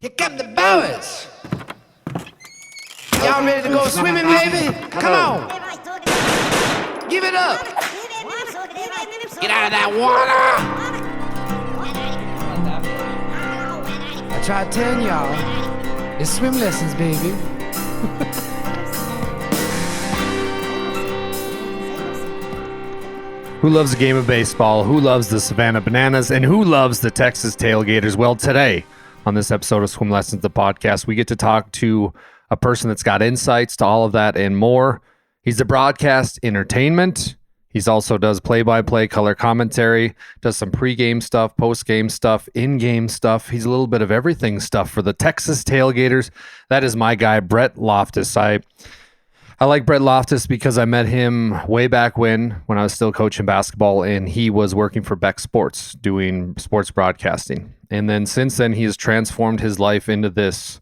Here come the boys. Y'all ready to go swimming, baby? Come on. Give it up. Get out of that water. I tried telling y'all, it's swim lessons, baby. Who loves a game of baseball? Who loves the Savannah Bananas? And who loves the Texas Tailgators? Well, today on this episode of Swim Lessons, the podcast, we get to talk to a person that's got insights to all of that and more. He's the broadcast entertainment. He's also does play-by-play color commentary, does some pregame stuff, postgame stuff, in-game stuff. He's a little bit of everything stuff for the Texas Tailgators. That is my guy, Brett Loftis. I like Brett Loftis because I met him way back when I was still coaching basketball, and he was working for Beck Sports doing sports broadcasting. And then since then, he has transformed his life into this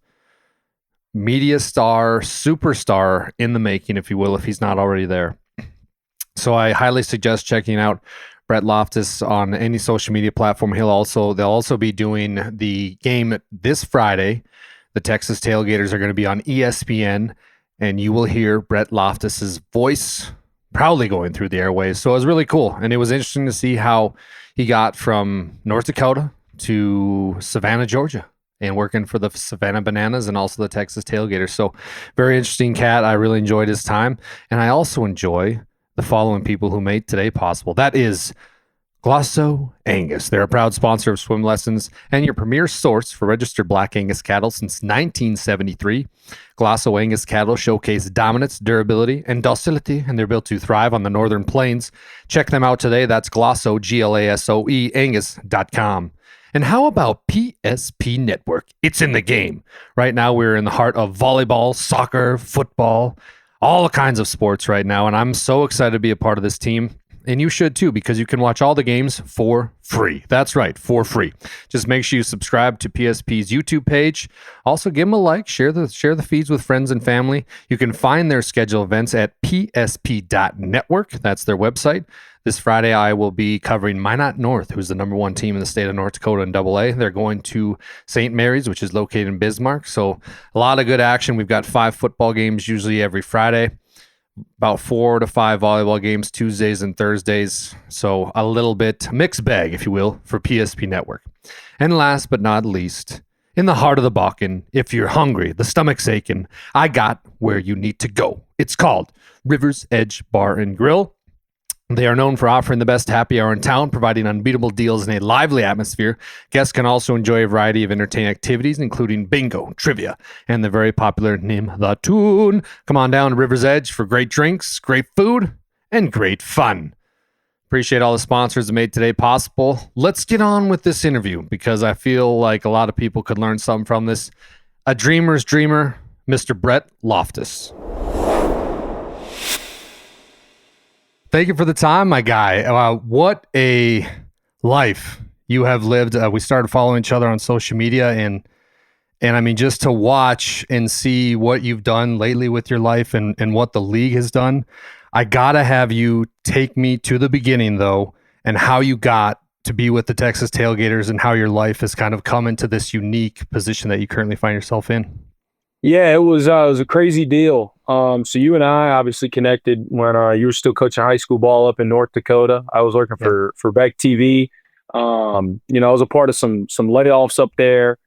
media star, superstar in the making, if you will, if he's not already there. So I highly suggest checking out Brett Loftis on any social media platform. They'll also be doing the game this Friday. The Texas Tailgators are going to be on ESPN, and you will hear Brett Loftis's voice proudly going through the airwaves. So it was really cool, and it was interesting to see how he got from North Dakota to Savannah, Georgia, and working for the Savannah Bananas and also the Texas Tailgators. So very interesting cat. I really enjoyed his time, and I also enjoy the following people who made today possible. That is Glosso Angus. They're a proud sponsor of Swim Lessons and your premier source for registered Black Angus cattle since 1973. Glosso Angus cattle showcase dominance, durability, and docility, and they're built to thrive on the northern plains. Check them out today. That's Glosso, Glasoe, Angus.com. And how about PSP Network? It's in the game. Right now, we're in the heart of volleyball, soccer, football, all kinds of sports right now, and I'm so excited to be a part of this team. And you should too, because you can watch all the games for free. That's right, for free. Just make sure you subscribe to PSP's YouTube page. Also, give them a like, share the feeds with friends and family. You can find their scheduled events at psp.network. That's their website. This Friday, I will be covering Minot North, who's the number one team in the state of North Dakota in AA. They're going to St. Mary's, which is located in Bismarck. So a lot of good action. We've got 5 football games usually every Friday. About 4 to 5 volleyball games Tuesdays and Thursdays. So a little bit mixed bag, if you will, for PSP Network. And last but not least, in the heart of the Bakken, if you're hungry, the stomach's aching, I got where you need to go. It's called River's Edge Bar and Grill. They are known for offering the best happy hour in town, providing unbeatable deals in a lively atmosphere. Guests can also enjoy a variety of entertaining activities, including bingo, trivia, and the very popular Name the Tune. Come on down to River's Edge for great drinks, great food, and great fun. Appreciate all the sponsors that made today possible. Let's get on with this interview because I feel like a lot of people could learn something from this. A dreamer's dreamer, Mr. Brett Loftis. Thank you for the time, my guy. What a life you have lived. We started following each other on social media, and I mean, just to watch and see what you've done lately with your life and what the league has done. I gotta have you take me to the beginning, though, and how you got to be with the Texas Tailgators and how your life has kind of come into this unique position that you currently find yourself in. Yeah, it was a crazy deal. So you and I obviously connected when you were still coaching high school ball up in North Dakota. I was working for Beck TV. I was a part of some layoffs up there,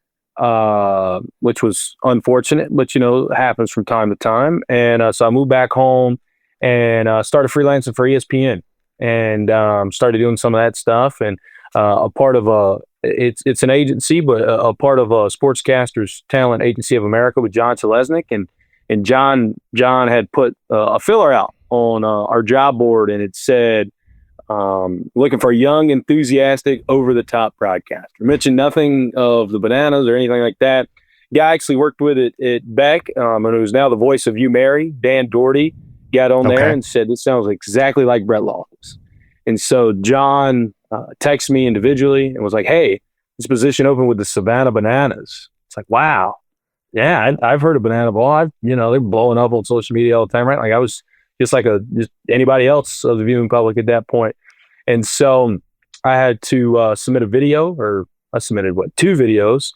which was unfortunate, but it happens from time to time. And so I moved back home and started freelancing for ESPN and started doing some of that stuff. And a part of it's an agency, but a part of Sportscasters Talent Agency of America with John Selesnick, and John had put a filler out on our job board, and it said, looking for a young, enthusiastic, over-the-top broadcaster. Mentioned nothing of the Bananas or anything like that. Guy actually worked with it at Beck, and who's now the voice of You Mary, Dan Doherty, got on there and said, this sounds exactly like Brett Loftis. And so John texted me individually and was like, hey, this position open with the Savannah Bananas. It's like, wow. Yeah, I've heard of Banana Ball. They're blowing up on social media all the time, right? Like I was just like just anybody else of the viewing public at that point. And so I had to submit a video, or I submitted 2 videos.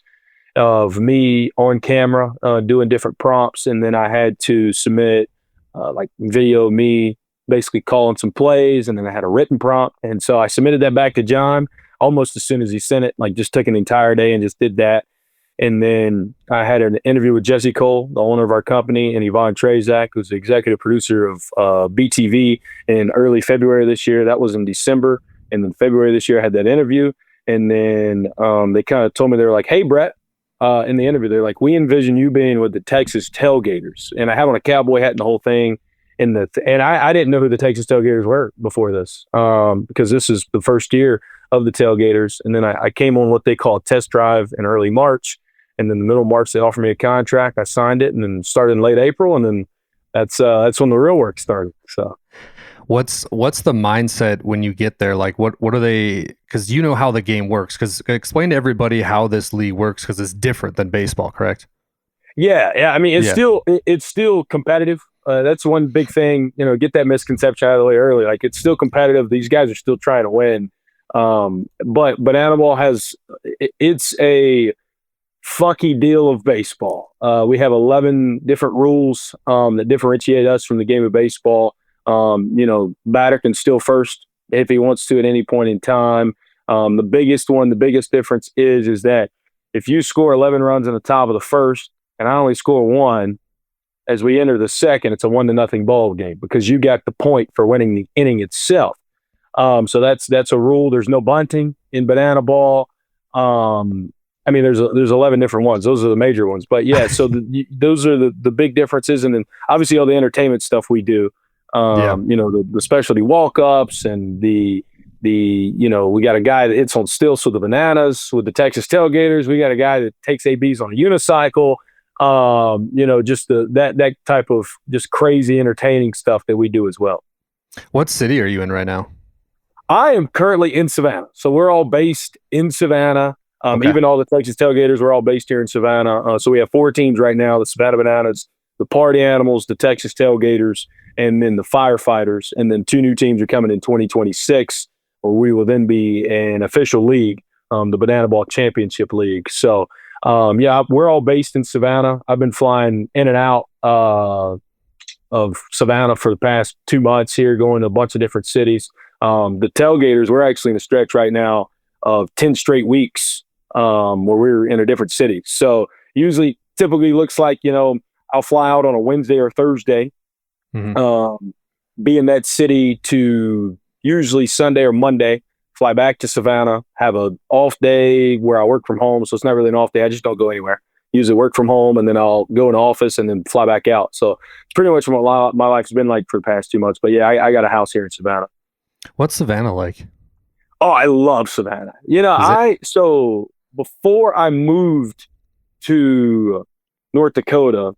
of me on camera doing different prompts, and then I had to submit like video of me basically calling some plays, and then I had a written prompt, and so I submitted that back to John almost as soon as he sent it. Like just took an entire day and just did that. And then I had an interview with Jesse Cole, the owner of our company, and Yvonne Trezak, who's the executive producer of BTV, in early February this year. That was in December. And then February this year, I had that interview. And then they kind of told me, they were like, hey, Brett, in the interview, they're like, we envision you being with the Texas Tailgators. And I had on a cowboy hat and the whole thing. And I didn't know who the Texas Tailgators were before this, because this is the first year of the Tailgators. And then I came on what they call a test drive in early March. And then in the middle of March, they offered me a contract. I signed it and then started in late April. And then that's when the real work started. So what's the mindset when you get there? Like what are they, because you know how the game works, because explain to everybody how this league works, because it's different than baseball, correct? Yeah. I mean, it's still competitive. That's one big thing, get that misconception out of the way early. Like it's still competitive. These guys are still trying to win. But Banana Ball it's a funky deal of baseball. We have 11 different rules that differentiate us from the game of baseball. Batter can steal first if he wants to at any point in time. The biggest difference is that if you score 11 runs in the top of the first and I only score one, as we enter the second, it's a 1-0 ball game because you got the point for winning the inning itself. So that's a rule. There's no bunting in Banana Ball. I mean, there's 11 different ones. Those are the major ones. But yeah, so those are the big differences. And then obviously all the entertainment stuff we do, the specialty walk-ups and we got a guy that hits on stilts with the Bananas with the Texas Tailgators. We got a guy that takes ABs on a unicycle. Just that type of just crazy entertaining stuff that we do as well. What city are you in right now? I am currently in Savannah. So we're all based in Savannah. Okay. Even all the Texas Tailgators, we're all based here in Savannah. So we have 4 teams right now: the Savannah Bananas, the Party Animals, the Texas Tailgators, and then the Firefighters. And then 2 new teams are coming in 2026, where we will then be an official league, the Banana Ball Championship League. So, we're all based in Savannah. I've been flying in and out of Savannah for the past 2 months here, going to a bunch of different cities. The Tailgators, we're actually in a stretch right now of 10 straight weeks where we're in a different city. So typically looks like, I'll fly out on a Wednesday or Thursday, be in that city to usually Sunday or Monday, fly back to Savannah, have an off day where I work from home. So it's not really an off day. I just don't go anywhere. Usually work from home, and then I'll go in the office and then fly back out. So it's pretty much what my life's been like for the past 2 months. But yeah, I got a house here in Savannah. What's Savannah like? Oh, I love Savannah. So before I moved to North Dakota,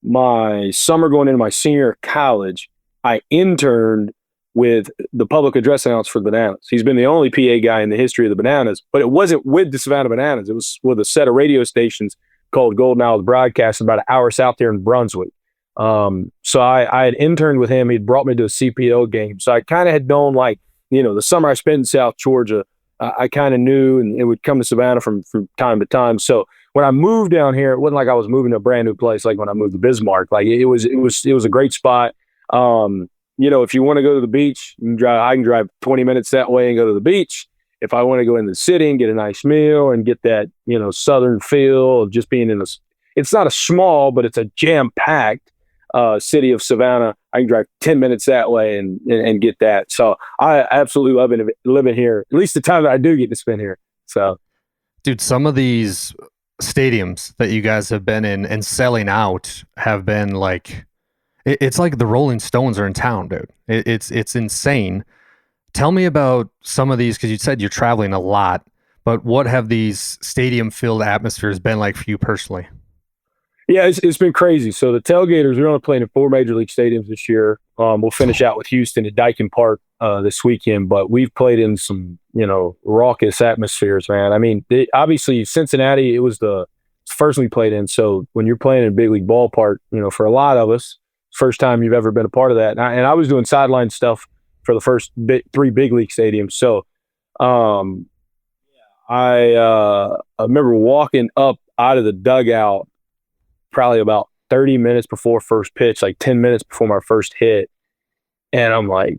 my summer going into my senior year of college, I interned with the public address announcer for the Bananas. He's been the only PA guy in the history of the Bananas, but it wasn't with the Savannah Bananas. It was with a set of radio stations called Golden Hours Broadcast about an hour south there in Brunswick. So I had interned with him. He'd brought me to a CPL game. So I kind of had known, the summer I spent in South Georgia, I kind of knew, and it would come to Savannah from time to time. So when I moved down here, it wasn't like I was moving to a brand new place. Like when I moved to Bismarck, it was a great spot. If you want to go to the beach, I can drive 20 minutes that way and go to the beach. If I want to go into the city and get a nice meal and get that, southern feel of just being it's not a small, but it's a jam-packed city of Savannah. I can drive 10 minutes that way and get that. So I absolutely love living here, at least the time that I do get to spend here. So, dude, some of these stadiums that you guys have been in and selling out have been like, it's like the Rolling Stones are in town, dude. It's insane. Tell me about some of these, because you said you're traveling a lot, but what have these stadium-filled atmospheres been like for you personally? Yeah, it's been crazy. So the Tailgators, we're only playing in 4 major league stadiums this year. We'll finish out with Houston at Daikin Park this weekend, but we've played in some, raucous atmospheres, man. I mean, obviously Cincinnati, it was the first we played in. So when you're playing in a big league ballpark, for a lot of us, first time you've ever been a part of that. And I was doing sideline stuff for the first 3 big league stadiums. So I remember walking up out of the dugout probably about 30 minutes before first pitch, like 10 minutes before my first hit. And I'm like,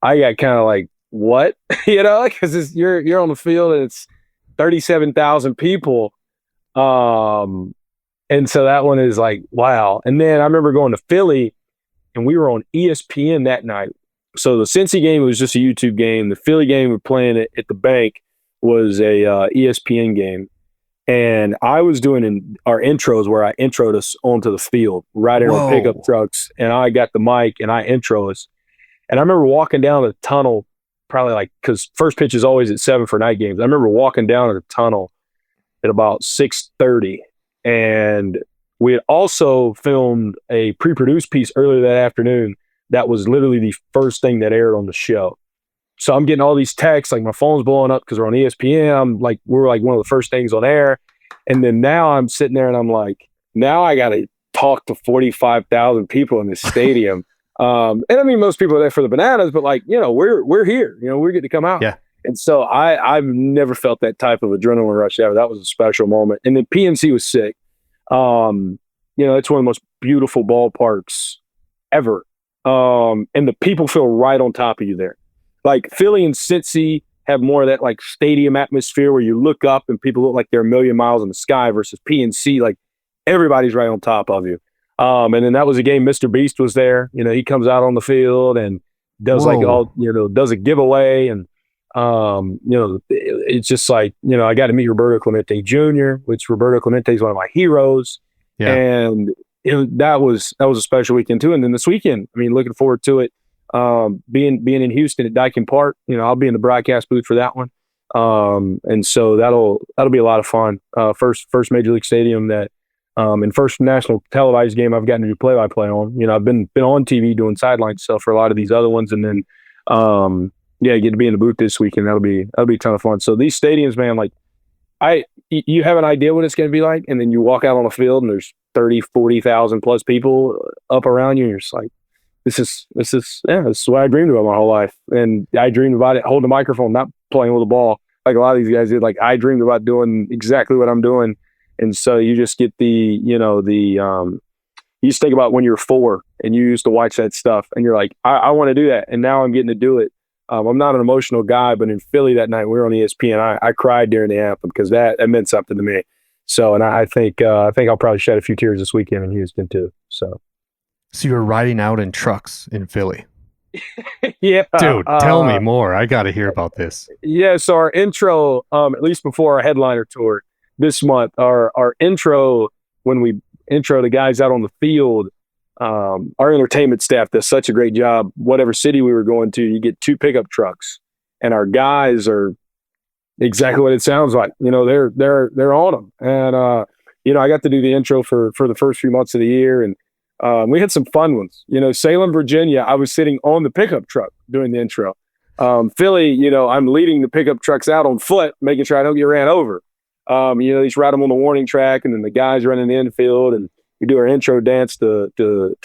I got kind of like, what? Because you're on the field and it's 37,000 people. And so that one is like, wow. And then I remember going to Philly and we were on ESPN that night. So the Cincy game was just a YouTube game. The Philly game we're playing at the bank was a ESPN game. And I was doing our intros where I introed us onto the field, riding on pickup trucks. And I got the mic and I intro us. And I remember walking down the tunnel, probably like, because first pitch is always at 7 for night games. I remember walking down the tunnel at about 6:30. And we had also filmed a pre-produced piece earlier that afternoon that was literally the first thing that aired on the show. So I'm getting all these texts, like my phone's blowing up because we're on ESPN. I'm like, we're like one of the first things on air. And then now I'm sitting there and I'm like, now I got to talk to 45,000 people in this stadium. And I mean, most people are there for the Bananas, but like, we're here, we get to come out. Yeah. And so I've never felt that type of adrenaline rush ever. That was a special moment. And then PNC was sick. It's one of the most beautiful ballparks ever. And the people feel right on top of you there. Like Philly and Cincy have more of that like stadium atmosphere where you look up and people look like they're a million miles in the sky versus PNC, like everybody's right on top of you. And then that was a game Mr. Beast was there. He comes out on the field and does does a giveaway. And, it's just like, I got to meet Roberto Clemente Jr., which Roberto Clemente is one of my heroes. Yeah. And that was a special weekend too. And then this weekend, I mean, looking forward to it. Being in Houston at Daikin Park, I'll be in the broadcast booth for that one. And so that'll be a lot of fun. First Major League Stadium that, and first national televised game I've gotten to do play-by-play on. I've been on TV doing sideline stuff for a lot of these other ones. And then, get to be in the booth this weekend. That'll be a ton of fun. So these stadiums, man, like you have an idea what it's going to be like. And then you walk out on the field and there's 30, 40,000 plus people up around you. And you're just like, this is what I dreamed about my whole life. And I dreamed about it holding a microphone, not playing with a ball like a lot of these guys did. Like I dreamed about doing exactly what I'm doing. And so you just get you just think about when you're 4 and you used to watch that stuff and you're like, I want to do that. And now I'm getting to do it. I'm not an emotional guy, but in Philly that night, we were on ESPN. I cried during the anthem because that meant something to me. So, and I think I'll probably shed a few tears this weekend in Houston too. So you were riding out in trucks in Philly. Yeah. Dude, tell me more. I got to hear about this. Yeah. So our intro, at least before our headliner tour this month, our intro, when we intro the guys out on the field, our entertainment staff does such a great job. Whatever city we were going to, you get 2 pickup trucks and our guys are exactly what it sounds like. They're on them. And, I got to do the intro for the first few months of the year. And, we had some fun ones. Salem, Virginia, I was sitting on the pickup truck doing the intro. Philly, I'm leading the pickup trucks out on foot, making sure I don't get ran over. You just ride them on the warning track, and then the guys running the infield, and we do our intro dance to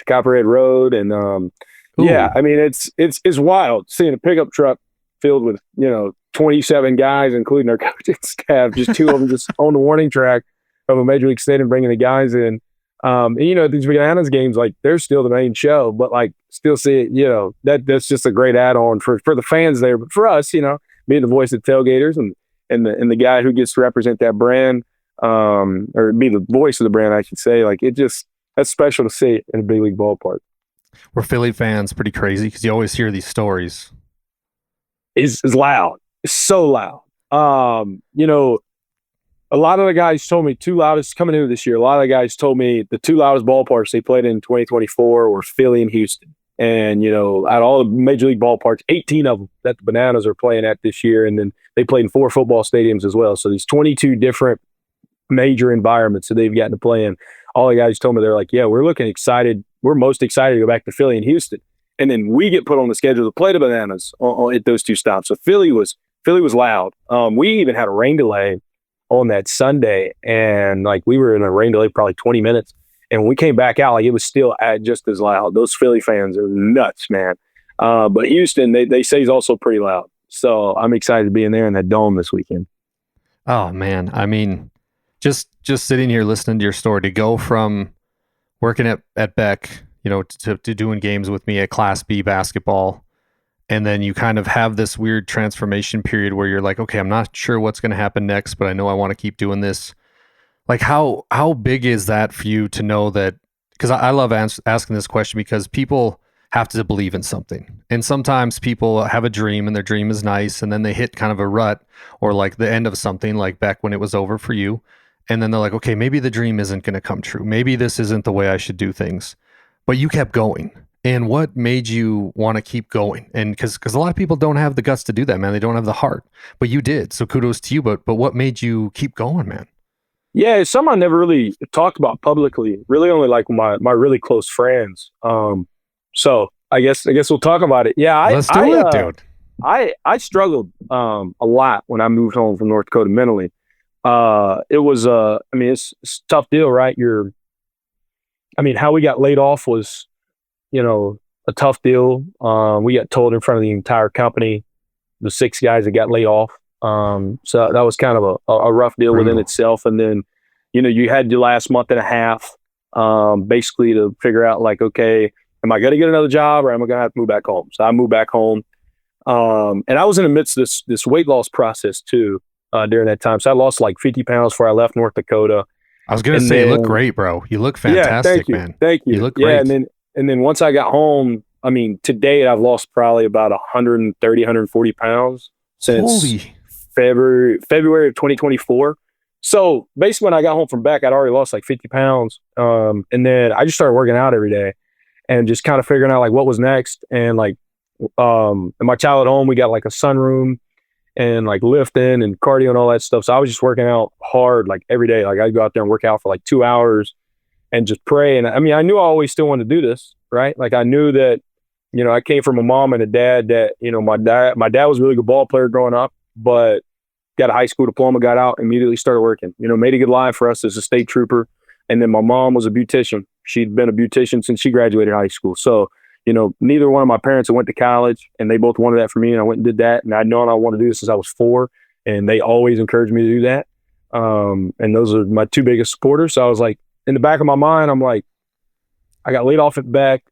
Copperhead Road. And I mean, it's wild seeing a pickup truck filled with 27 guys, including our coaching staff, just 2 of them just on the warning track of a Major League Stadium, bringing the guys in. And these Bananas games, like they're still the main show, but like still see it, that's just a great add-on for the fans there. But for us, being the voice of Tailgators and the guy who gets to represent that brand, or be the voice of the brand, I should say, like that's special to see in a big league ballpark. Were Philly fans pretty crazy? Because you always hear these stories. It's loud. It's so loud. A lot of the guys told me 2 loudest coming into this year. A lot of the guys told me the 2 loudest ballparks they played in 2024 were Philly and Houston. And, out of all the major league ballparks, 18 of them that the Bananas are playing at this year. And then they played in 4 football stadiums as well. So these 22 different major environments that they've gotten to play in. All the guys told me, they're like, yeah, we're looking excited. We're most excited to go back to Philly and Houston. And then we get put on the schedule to play the Bananas at those 2 stops. So Philly was loud. We even had a rain delay on that Sunday, and like we were in a rain delay probably 20 minutes, and when we came back out, like it was still just as loud. Those Philly fans are nuts, man. But Houston, they say is also pretty loud. So I'm excited to be in there in that dome this weekend. Oh man, I mean, just just sitting here listening to your story, to go from working at Beck, to doing games with me at Class B basketball, and then you kind of have this weird transformation period where you're like, okay, I'm not sure what's going to happen next, but I know I want to keep doing this. Like, how big is that for you to know that? Because I love asking this question, because people have to believe in something. And sometimes people have a dream and their dream is nice, and then they hit kind of a rut or like the end of something, like back when it was over for you. And then they're like, okay, maybe the dream isn't going to come true. Maybe this isn't the way I should do things. But you kept going. And what made you want to keep going? And because a lot of people don't have the guts to do that, man. They don't have the heart. But you did. So kudos to you. But what made you keep going, man? Yeah, it's something I never really talked about publicly. Really, only like my really close friends. So I guess we'll talk about it. Yeah, Let's do it, dude. I struggled a lot when I moved home from North Dakota mentally. It was it's a tough deal, right? How we got laid off was, a tough deal. We got told in front of the entire company, the 6 guys that got laid off. So that was kind of a rough deal within itself. And then, you had your last month and a half, basically to figure out like, okay, am I going to get another job or am I going to have to move back home? So I moved back home. And I was in the midst of this weight loss process too, during that time. So I lost like 50 pounds before I left North Dakota. I was going to say, you look great, bro. You look fantastic, man. Thank you. You look great. Yeah. And then once I got home, to date, I've lost probably about 130, 140 pounds since February of 2024. So basically when I got home from Beck, I'd already lost like 50 pounds. And then I just started working out every day and just kind of figuring out like what was next. And like, in my childhood home, we got like a sunroom and like lifting and cardio and all that stuff. So I was just working out hard like every day. Like I'd go out there and work out for like 2 hours and just pray. And I knew I always still wanted to do this, right? Like I knew that, I came from a mom and a dad that, my dad was a really good ball player growing up, but got a high school diploma, got out, immediately started working, made a good life for us as a state trooper. And then my mom was a beautician. She'd been a beautician since she graduated high school. So, neither one of my parents went to college, and they both wanted that for me. And I went and did that. And I'd known I wanted to do this since I was 4, and they always encouraged me to do that. And those are my 2 biggest supporters. So I was like, in the back of my mind, I'm like, I got laid off at Beck.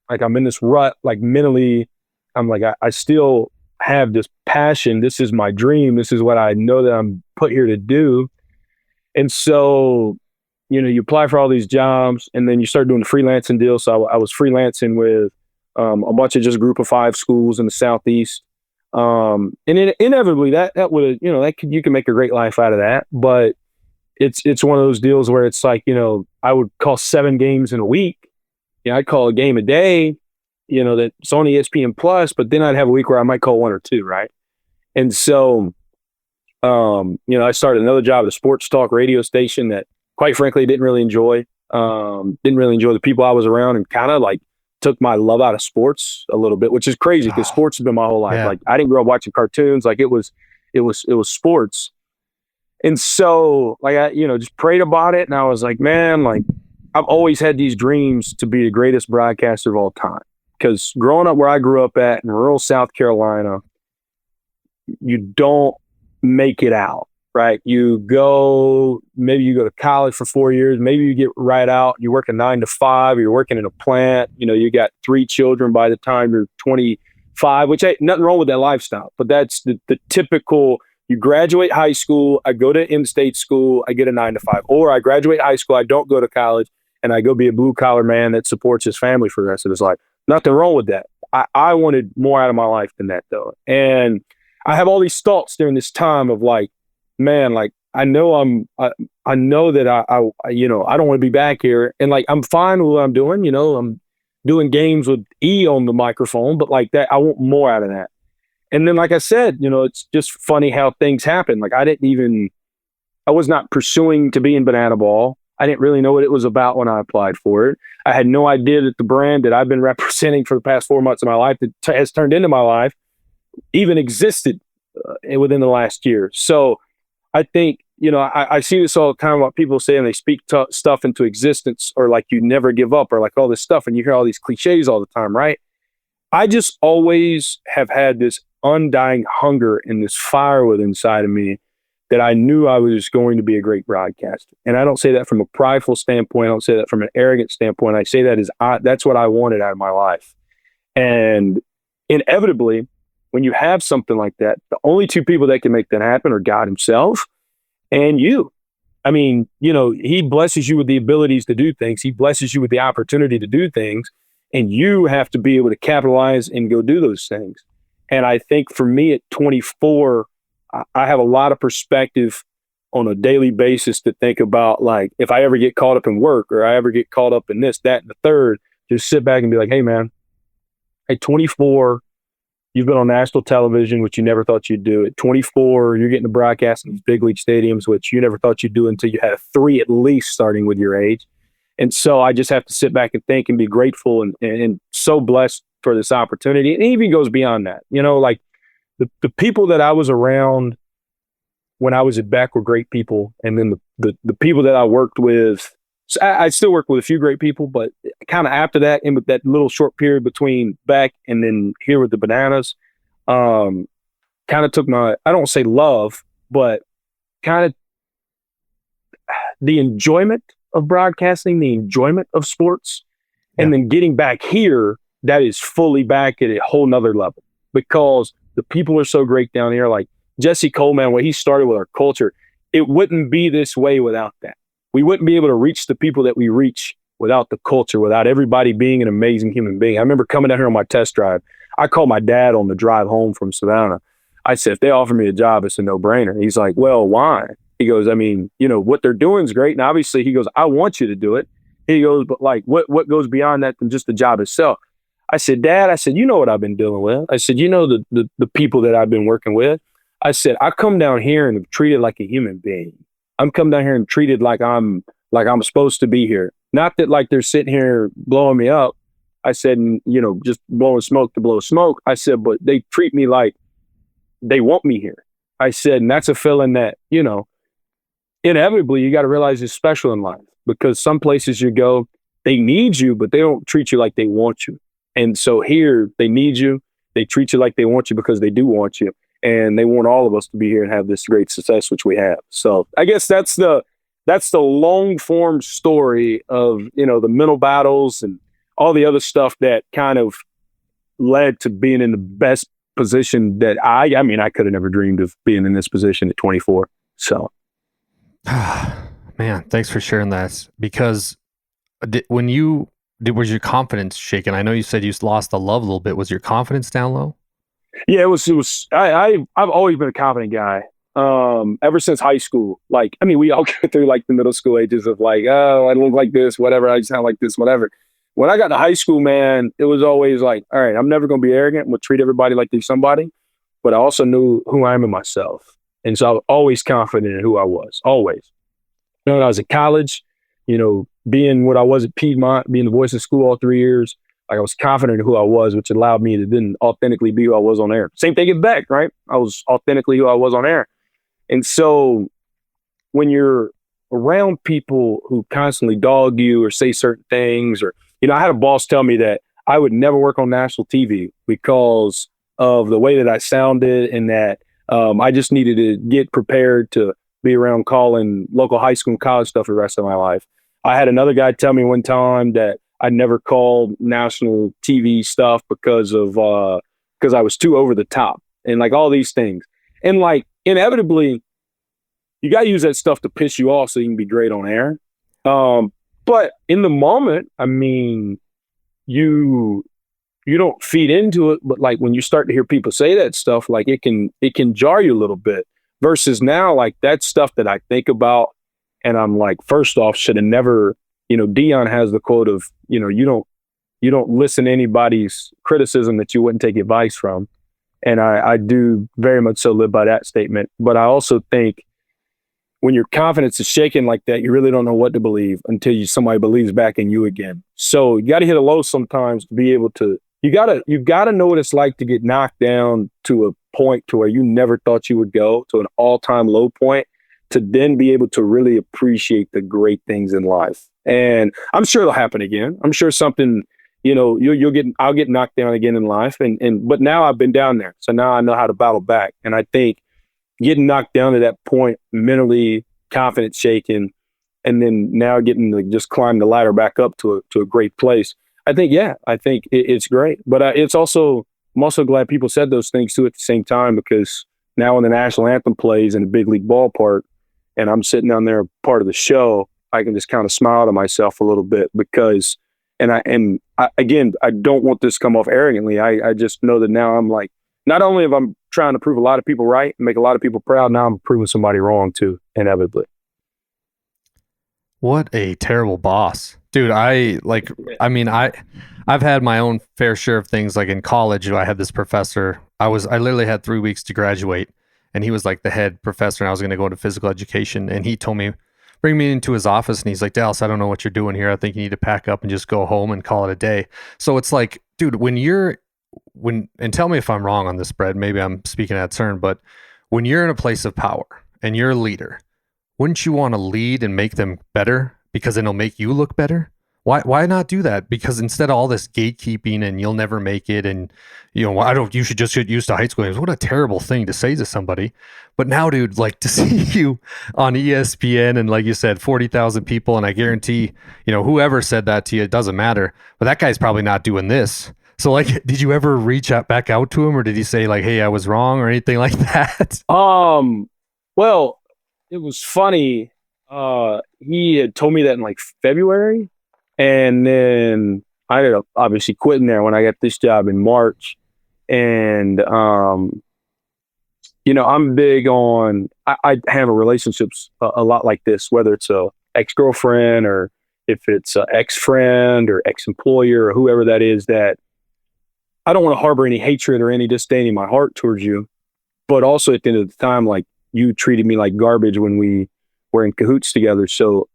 Like I'm in this rut, like mentally, I'm like, I still have this passion. This is my dream. This is what I know that I'm put here to do. And so, you apply for all these jobs and then you start doing the freelancing deal. So I was freelancing with a bunch of just group of 5 schools in the Southeast. And inevitably that would, you can make a great life out of that. But it's one of those deals where it's like, I would call 7 games in a week. I'd call a game a day, that's on ESPN Plus, but then I'd have a week where I might call 1 or 2, right? And so, I started another job at a sports talk radio station that, quite frankly, didn't really enjoy. Didn't really enjoy the people I was around, and kind of like took my love out of sports a little bit, which is crazy because sports has been my whole life. Yeah. Like I didn't grow up watching cartoons. Like it was sports. And so like I, just prayed about it, and I was like, man, like I've always had these dreams to be the greatest broadcaster of all time. Because growing up where I grew up at in rural South Carolina, you don't make it out, right? Maybe you go to college for 4 years, maybe you get right out, you work a 9 to 5, you're working in a plant, you got 3 children by the time you're 25, which ain't nothing wrong with that lifestyle, but that's the typical. You graduate high school, I go to in-state school, I get a 9 to 5, or I graduate high school, I don't go to college, and I go be a blue collar man that supports his family for the rest of his life. Nothing wrong with that. I wanted more out of my life than that though. And I have all these thoughts during this time of like, man, like I know I know that I don't want to be back here. And like, I'm fine with what I'm doing. I'm doing games with E on the microphone, but like that, I want more out of that. And then, like I said, it's just funny how things happen. Like I was not pursuing to be in Banana Ball. I didn't really know what it was about when I applied for it. I had no idea that the brand that I've been representing for the past 4 months of my life that has turned into my life even existed within the last year. So I think, I see this all the time about people saying they speak stuff into existence, or like you never give up, or like all this stuff. And you hear all these cliches all the time, right? I just always have had this undying hunger and this fire within inside of me that I knew I was going to be a great broadcaster. And I don't say that from a prideful standpoint. I don't say that from an arrogant standpoint. I say that that's what I wanted out of my life. And inevitably, when you have something like that, the only two people that can make that happen are God himself and you. I mean, he blesses you with the abilities to do things. He blesses you with the opportunity to do things. And you have to be able to capitalize and go do those things. And I think for me at 24, I have a lot of perspective on a daily basis to think about, like, if I ever get caught up in work or I ever get caught up in this, that, and the third, just sit back and be like, hey, man, at 24, you've been on national television, which you never thought you'd do. At 24, you're getting to broadcast in these big league stadiums, which you never thought you'd do until you had 3 at least starting with your age. And so I just have to sit back and think and be grateful and so blessed for this opportunity. And it even goes beyond that. Like the people that I was around when I was at Beck were great people. And then the people that I worked with, so I still work with a few great people, but kind of after that, in that little short period between Beck and then here with the Bananas, kind of took my, I don't say love, but kind of the enjoyment of broadcasting, the enjoyment of sports, and then getting back here, that is fully back at a whole nother level because the people are so great down here. Like Jesse Coleman, when he started with our culture, it wouldn't be this way without that. We wouldn't be able to reach the people that we reach without the culture, without everybody being an amazing human being. I remember coming down here on my test drive. I called my dad on the drive home from Savannah. I said, if they offer me a job, it's a no-brainer. He's like, well, why? He goes, I mean, what they're doing is great. And obviously, he goes, I want you to do it. He goes, but like, what goes beyond that than just the job itself? I said, Dad, you know what I've been dealing with. I said, the people that I've been working with. I said, I come down here and am treated like a human being. I'm come down here and treated like I'm supposed to be here. Not that like they're sitting here blowing me up. I said, just blowing smoke to blow smoke. I said, but they treat me like they want me here. I said, and that's a feeling that, inevitably you got to realize is special in life because some places you go, they need you, but they don't treat you like they want you. And so here they need you. They treat you like they want you because they do want you. And they want all of us to be here and have this great success, which we have. So I guess that's the long form story of, the mental battles and all the other stuff that kind of led to being in the best position that I could have never dreamed of being in this position at 24. So. Man, thanks for sharing that. Because was your confidence shaken? I know you said you lost the love a little bit. Was your confidence down low? Yeah, it was. I've always been a confident guy. Ever since high school. Like, we all go through like the middle school ages of like, oh, I look like this, whatever. I sound like this, whatever. When I got to high school, man, it was always like, all right, I'm never going to be arrogant. I'm going to treat everybody like they're somebody. But I also knew who I am in myself. And so I was always confident in who I was, always. When I was at college, being what I was at Piedmont, being the voice of school all 3 years, like I was confident in who I was, which allowed me to then authentically be who I was on air. Same thing at Beck, right? I was authentically who I was on air. And so when you're around people who constantly dog you or say certain things, or, I had a boss tell me that I would never work on national TV because of the way that I sounded and that I just needed to get prepared to be around calling local high school and college stuff for the rest of my life. I had another guy tell me one time that I never called national TV stuff because I was too over the top and like all these things. And like inevitably, you got to use that stuff to piss you off so you can be great on air. But in the moment, you don't feed into it. But like when you start to hear people say that stuff, like it can jar you a little bit. Versus now, like that stuff that I think about, and I'm like, first off, should have never. Dion has the quote of, you don't listen to anybody's criticism that you wouldn't take advice from. And I do very much so live by that statement. But I also think when your confidence is shaken like that, you really don't know what to believe until somebody believes back in you again. So you got to hit a low sometimes to be able to, you got to know what it's like to get knocked down to a point to where you never thought you would go, to an all-time low point, to then be able to really appreciate the great things in life. And I'm sure it'll happen again. I'm sure something, I'll get knocked down again in life. But now I've been down there. So now I know how to battle back. And I think, getting knocked down to that point, mentally, confidence shaken, and then now getting to just climb the ladder back up to a great place. I think it's great. But I'm also glad people said those things too at the same time, because now when the national anthem plays in a big league ballpark and I'm sitting down there part of the show, I can just kind of smile to myself a little bit because, again, I don't want this to come off arrogantly. I just know that now I'm like, not only am I trying to prove a lot of people right and make a lot of people proud, now I'm proving somebody wrong too, inevitably. What a terrible boss. Dude, I've had my own fair share of things. Like in college, I had this professor. I literally had 3 weeks to graduate, and he was like the head professor, and I was going to go into physical education. And he told me, bring me into his office, and he's like, Dallas, I don't know what you're doing here. I think you need to pack up and just go home and call it a day. So it's like, dude, and tell me if I'm wrong on this, Brett, maybe I'm speaking out of turn, but when you're in a place of power and you're a leader, wouldn't you want to lead and make them better because it'll make you look better? Why not do that? Because instead of all this gatekeeping and you'll never make it, and you should just get used to high school games. What a terrible thing to say to somebody. But now, dude, like to see you on ESPN and like you said, 40,000 people, and I guarantee, whoever said that to you, it doesn't matter. But that guy's probably not doing this. So like, did you ever reach out back out to him, or did he say like, hey, I was wrong, or anything like that? Well, it was funny. He had told me that in like February, and then I ended up obviously quitting there when I got this job in March. And I'm big on I handle relationships a lot like this, whether it's a ex-girlfriend or if it's an ex-friend or ex-employer or whoever that is, that I don't want to harbor any hatred or any disdain in my heart towards you. But also at the end of the time, like, you treated me like garbage when we were in cahoots together. So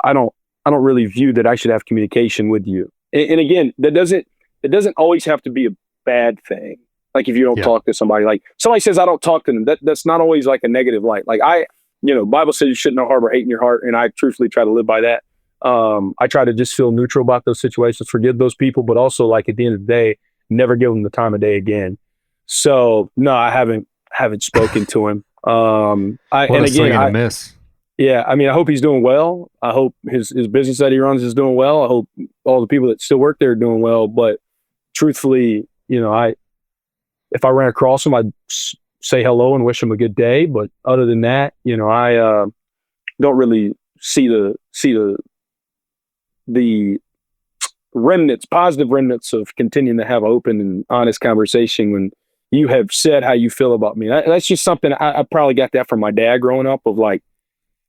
I don't really view that I should have communication with you. And again, it doesn't always have to be a bad thing. Like if you don't talk to somebody, like somebody says I don't talk to them, that's not always like a negative light. Like Bible says you shouldn't harbor hate in your heart, and I truthfully try to live by that. I try to just feel neutral about those situations, forgive those people, but also like at the end of the day, never give them the time of day again. So no, I haven't spoken to him. Miss. Yeah, I mean, I hope he's doing well. I hope his business that he runs is doing well. I hope all the people that still work there are doing well. But truthfully, if I ran across him, I'd say hello and wish him a good day. But other than that, I don't really see the remnants, positive remnants of continuing to have open and honest conversation when you have said how you feel about me. That's just something I probably got that from my dad growing up, of like,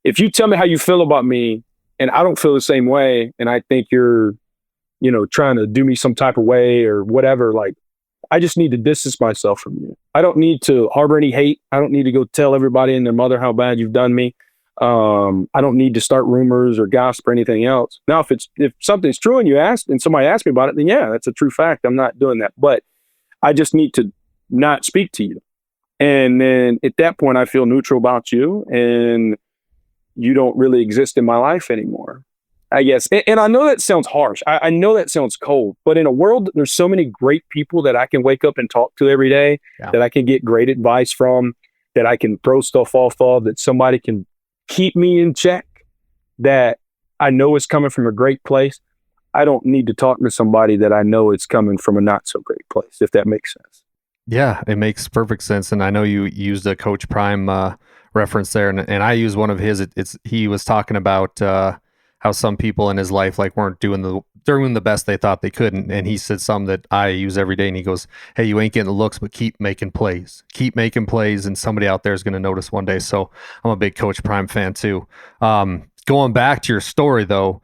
if you tell me how you feel about me and I don't feel the same way, and I think you're, trying to do me some type of way or whatever, like, I just need to distance myself from you. I don't need to harbor any hate. I don't need to go tell everybody and their mother how bad you've done me. I don't need to start rumors or gossip or anything else. Now, if something's true and somebody asked me about it, then yeah, that's a true fact. I'm not doing that. But I just need to not speak to you. And then at that point, I feel neutral about you, and you don't really exist in my life anymore, I guess. And I know that sounds harsh. I know that sounds cold, but in a world, there's so many great people that I can wake up and talk to every day, that I can get great advice from, that I can throw stuff off of, that somebody can keep me in check, that I know is coming from a great place. I don't need to talk to somebody that I know is coming from a not so great place, if that makes sense. Yeah, it makes perfect sense. And I know you used a Coach Prime reference there, and I use one of his. He was talking about how some people in his life like weren't doing the best they thought they could, and he said something that I use every day, and he goes, hey, you ain't getting the looks, but keep making plays, and somebody out there is going to notice one day. So I'm a big Coach Prime fan too. Going back to your story though,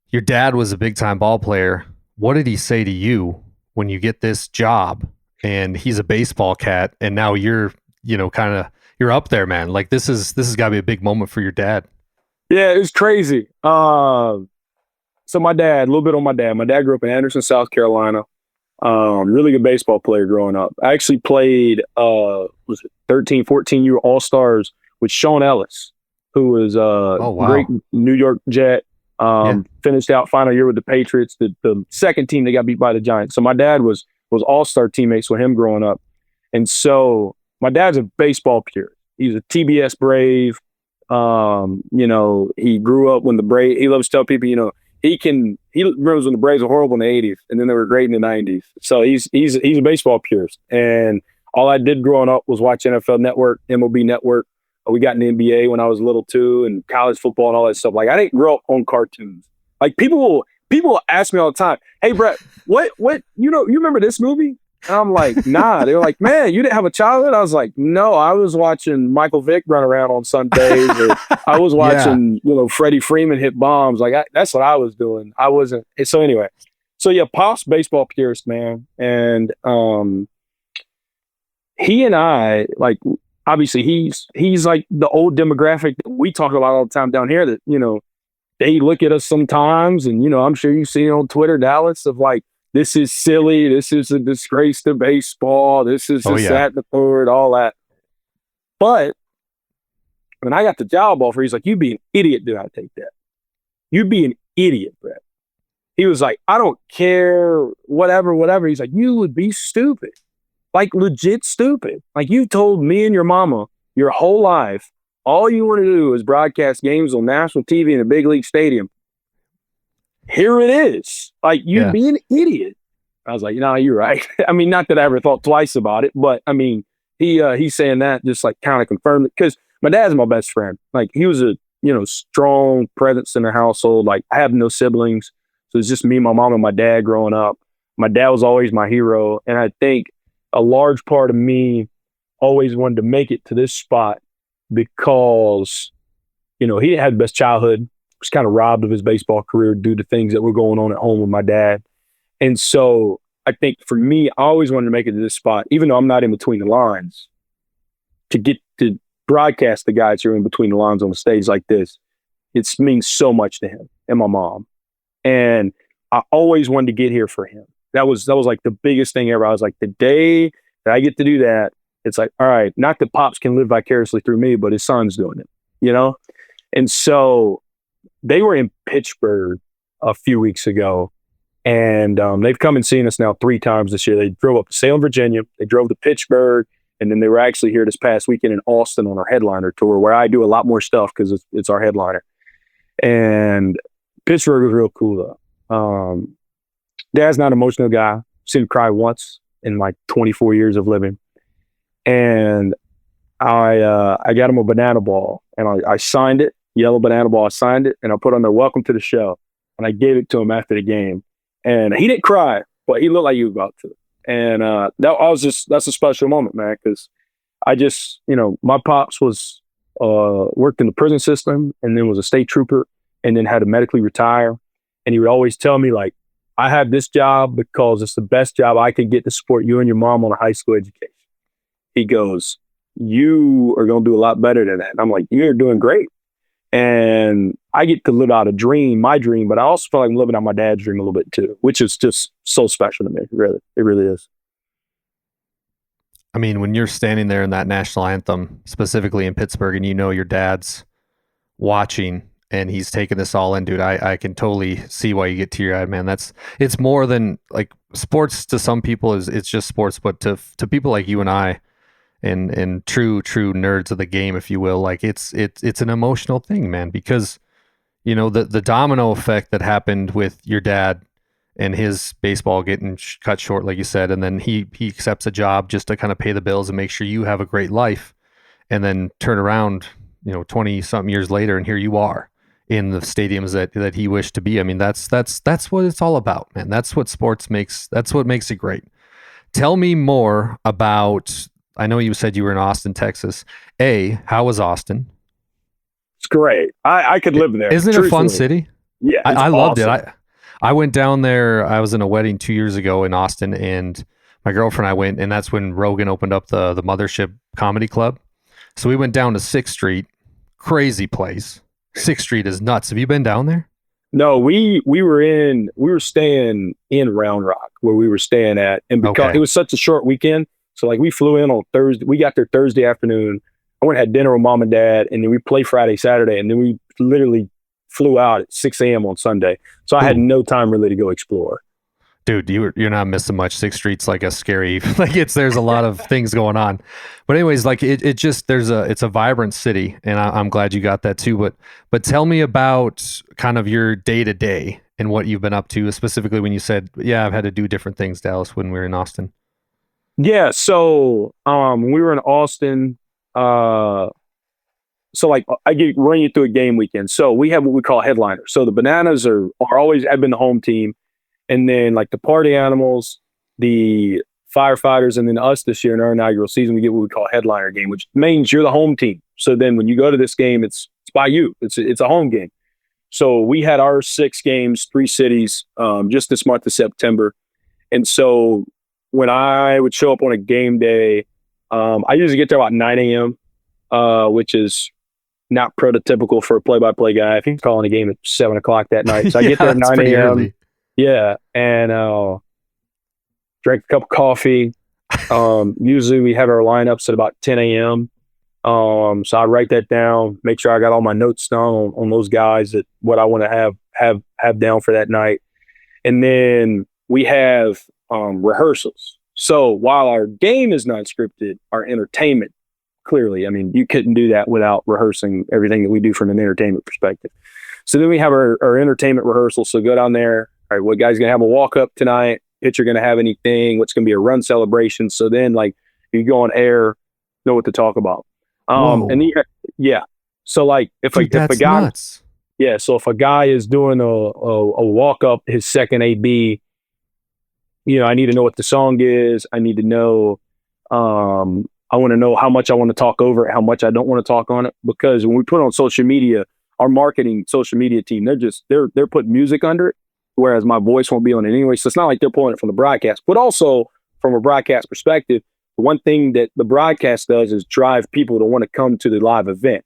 your dad was a big time ball player. What did he say to you when you get this job and he's a baseball cat, and now you're you're up there, man? Like this has got to be a big moment for your dad. Yeah, it was crazy. So my dad, a little bit on my dad. My dad grew up in Anderson, South Carolina. Really good baseball player growing up. I actually played 13, 14-year All-Stars with Sean Ellis, who was great New York Jet. Finished out final year with the Patriots, the second team that got beat by the Giants. So my dad was All-Star teammates with him growing up. And so my dad's a baseball purist. He was a TBS Brave. He grew up when the Braves. He loves to tell people, he remembers when the Braves were horrible in the 80s and then they were great in the 90s. So he's a baseball purist. And all I did growing up was watch NFL Network, MLB Network. We got in the NBA when I was little too, and college football and all that stuff. Like, I didn't grow up on cartoons. Like, people will ask me all the time, "Hey, Brett, what you remember this movie?" And I'm like, "Nah." They were like, "Man, you didn't have a childhood?" I was like, "No, I was watching Michael Vick run around on Sundays, or I was watching, Freddie Freeman hit bombs. Like, that's what I was doing. I wasn't." So anyway, yeah, Pop's baseball purist, man, and he and I, like, obviously he's like the old demographic that we talk about all the time down here. That they look at us sometimes, and I'm sure you see it on Twitter, Dallas, of like, this is silly. This is a disgrace to baseball. This is that and the third, all that. But when I got the job offer, he's like, "You'd be an idiot to not take that. You'd be an idiot, Brett." He was like, "I don't care, whatever. He's like, "You would be stupid, like legit stupid. Like, you told me and your mama your whole life, all you want to do is broadcast games on national TV in a big league stadium. Here it is. Like, you'd be an idiot." I was like, "No, you're right." I mean, not that I ever thought twice about it, but I mean, he's saying that just like kind of confirmed it, because my dad's my best friend. Like, he was a strong presence in the household. Like, I have no siblings, so it's just me, my mom, and my dad growing up. My dad was always my hero, and I think a large part of me always wanted to make it to this spot because he had the best childhood. Was kind of robbed of his baseball career due to things that were going on at home with my dad. And so I think for me, I always wanted to make it to this spot, even though I'm not in between the lines, to get to broadcast the guys who are in between the lines on a stage like this. It means so much to him and my mom. And I always wanted to get here for him. That was like the biggest thing ever. I was like, the day that I get to do that, it's like, all right, not that Pops can live vicariously through me, but his son's doing it, And so they were in Pittsburgh a few weeks ago, and they've come and seen us now 3 times this year. They drove up to Salem, Virginia. They drove to Pittsburgh, and then they were actually here this past weekend in Austin on our headliner tour, where I do a lot more stuff because it's our headliner. And Pittsburgh was real cool, though. Dad's not an emotional guy. Seen him cry once in like 24 years of living. And I got him a banana ball, and I signed it. Yellow banana ball. I signed it, and I put on there, "Welcome to the show." And I gave it to him after the game, and he didn't cry, but he looked like he was about to. And that's a special moment, man, because I just, my pops was worked in the prison system, and then was a state trooper, and then had to medically retire. And he would always tell me, like, "I have this job because it's the best job I can get to support you and your mom on a high school education." He goes, "You are going to do a lot better than that." And I'm like, "You're doing great." And I get to live out my dream, but I also feel like I'm living out my dad's dream a little bit too, which is just so special to me. Really, it really is. I mean, when you're standing there in that national anthem, specifically in Pittsburgh, and your dad's watching and he's taking this all in, dude, I can totally see why you get teary-eyed, man. It's more than like sports to some people it's just sports, but to people like you and I, and true nerds of the game, if you will, like it's an emotional thing, man, because the domino effect that happened with your dad and his baseball getting cut short, like you said, and then he accepts a job just to kind of pay the bills and make sure you have a great life, and then turn around 20 something years later, and here you are in the stadiums that he wished to be. I mean, that's what it's all about, man. That's what makes it great. Tell me more about, I know you said you were in Austin, Texas. How was Austin? It's great. I could live there. Isn't it a fun city? Yeah, I loved it. I went down there. I was in a wedding 2 years ago in Austin, and my girlfriend and I went, and that's when Rogan opened up the Mothership Comedy Club. So we went down to 6th Street. Crazy place. 6th Street is nuts. Have you been down there? No, we were staying in Round Rock, where we were staying at, and because it was such a short weekend. So like, we flew in on Thursday. We got there Thursday afternoon. I went and had dinner with mom and dad, and then we played Friday, Saturday, and then we literally flew out at 6 a.m. on Sunday. So I had no time really to go explore. Dude, you're not missing much. Sixth Street's like a scary, like there's a lot of things going on. But anyways, like it just it's a vibrant city, and I'm glad you got that too. But tell me about kind of your day to day and what you've been up to, specifically when you said, yeah, I've had to do different things, Dallas, when we were in Austin. Yeah, so we were in Austin. So like run you through a game weekend. So we have what we call headliners. So the Bananas are always have been the home team, and then like the party animals, the firefighters, and then us this year in our inaugural season, we get what we call a headliner game, which means you're the home team. So then when you go to this game, it's by you. It's a home game. So we had our 6 games, 3 cities, just this month of September. And so when I would show up on a game day, I usually get there about 9 a.m., which is not prototypical for a play-by-play guy if he's calling a game at 7 o'clock that night. So I get there at 9 a.m. Yeah, and drink a cup of coffee. Usually we have our lineups at about 10 a.m. So I write that down, make sure I got all my notes down on those guys, that what I want to have down for that night. And then we have rehearsals. So while our game is not scripted, our entertainment, clearly, I mean, you couldn't do that without rehearsing everything that we do from an entertainment perspective. So then we have our entertainment rehearsal. So go down there. All right, what guy's going to have a walk-up tonight? Pitcher going to have anything? What's going to be a run celebration? So then, like, you go on air, know what to talk about. And then, yeah. So, like, if a guy, nuts. Yeah. So if a guy is doing a walk-up, his second AB, I need to know what the song is. I need to know, I want to know how much I want to talk over it, how much I don't want to talk on it. Because when we put it on social media, our marketing social media team, they're putting music under it, whereas my voice won't be on it anyway. So it's not like they're pulling it from the broadcast. But also from a broadcast perspective, the one thing that the broadcast does is drive people to want to come to the live event.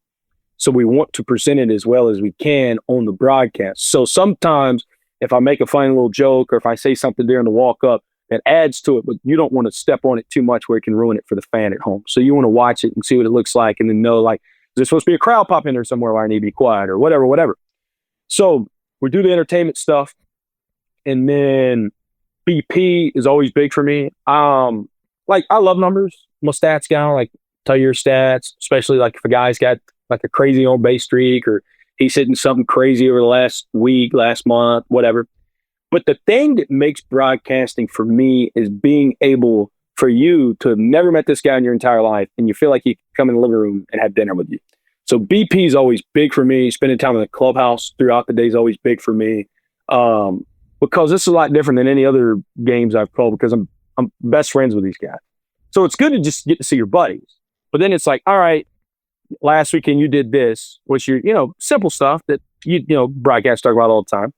So we want to present it as well as we can on the broadcast. So sometimes if I make a funny little joke or if I say something during the walk-up, it adds to it, but you don't want to step on it too much where it can ruin it for the fan at home. So you want to watch it and see what it looks like and then know, like, is there supposed to be a crowd pop in there somewhere where I need to be quiet or whatever. So we do the entertainment stuff. And then BP is always big for me. Like, I love numbers. I'm a stats guy. Like, tell your stats, especially like if a guy's got like a crazy on base streak or he's hitting something crazy over the last week, last month, whatever. But the thing that makes broadcasting for me is being able for you to have never met this guy in your entire life and you feel like you can come in the living room and have dinner with you. So BP is always big for me. Spending time in the clubhouse throughout the day is always big for me, because this is a lot different than any other games I've called because I'm best friends with these guys. So it's good to just get to see your buddies. But then it's like, all right, last weekend you did this, which simple stuff that broadcasts talk about all the time.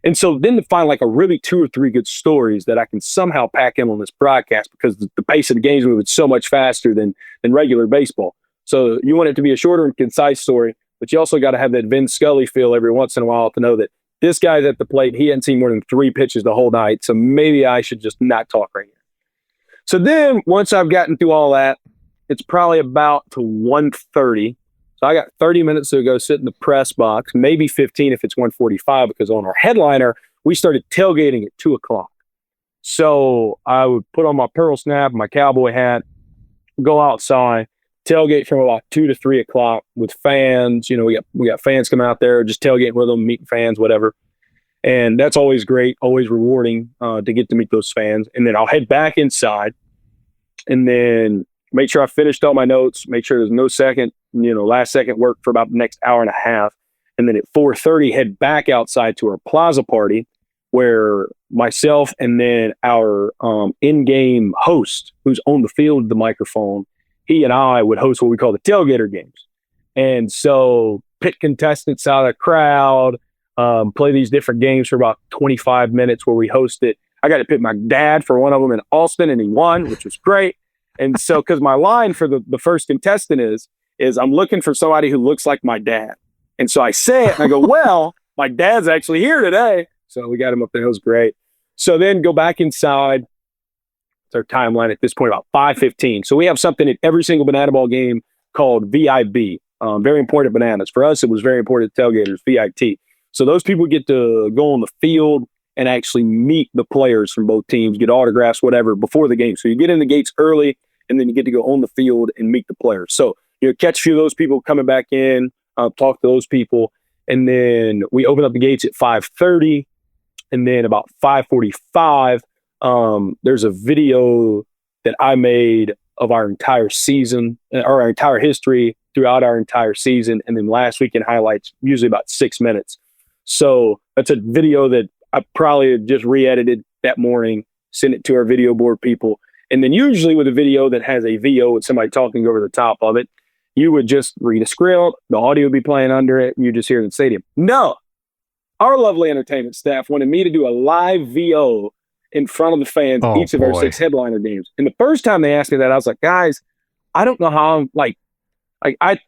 And so then to find like a really 2 or 3 good stories that I can somehow pack in on this broadcast because the pace of the game's moving so much faster than regular baseball. So you want it to be a shorter and concise story, but you also got to have that Vin Scully feel every once in a while to know that this guy's at the plate. He hadn't seen more than 3 pitches the whole night. So maybe I should just not talk right here. So then once I've gotten through all that, it's probably about to 1:30. So I got 30 minutes to go sit in the press box, maybe 15 if it's 1:45, because on our headliner, we started tailgating at 2 o'clock. So I would put on my pearl snap, my cowboy hat, go outside, tailgate from about 2 to 3 o'clock with fans. We got fans coming out there, just tailgating with them, meeting fans, whatever. And that's always great, always rewarding to get to meet those fans. And then I'll head back inside and then make sure I finished all my notes, make sure there's no last second work for about the next hour and a half. And then at 4:30, head back outside to our plaza party where myself and then our in-game host, who's on the field with the microphone, he and I would host what we call the tailgater games. And so pit contestants out of the crowd, play these different games for about 25 minutes where we host it. I got to pick my dad for one of them in Austin, and he won, which was great. And so, because my line for the first contestant is I'm looking for somebody who looks like my dad. And so I say it and I go, well, my dad's actually here today. So we got him up there. It was great. So then go back inside. It's our timeline at this point, about 5:15. So we have something at every single Banana Ball game called VIB. Very important Bananas. For us, it was very important at Tailgators, VIT. So those people get to go on the field and actually meet the players from both teams, get autographs, whatever, before the game. So you get in the gates early, and then you get to go on the field and meet the players. So you catch a few of those people coming back in, talk to those people, and then we open up the gates at 5:30, and then about 5:45, there's a video that I made of our entire season, or our entire history throughout our entire season, and then last weekend highlights, usually about 6 minutes. So that's a video that I probably just re-edited that morning, sent it to our video board people. And then usually with a video that has a VO with somebody talking over the top of it, you would just read a script, the audio would be playing under it, and you just hear it in the stadium. No, our lovely entertainment staff wanted me to do a live VO in front of the fans, each of our 6 headliner games. And the first time they asked me that, I was like, guys, I don't know how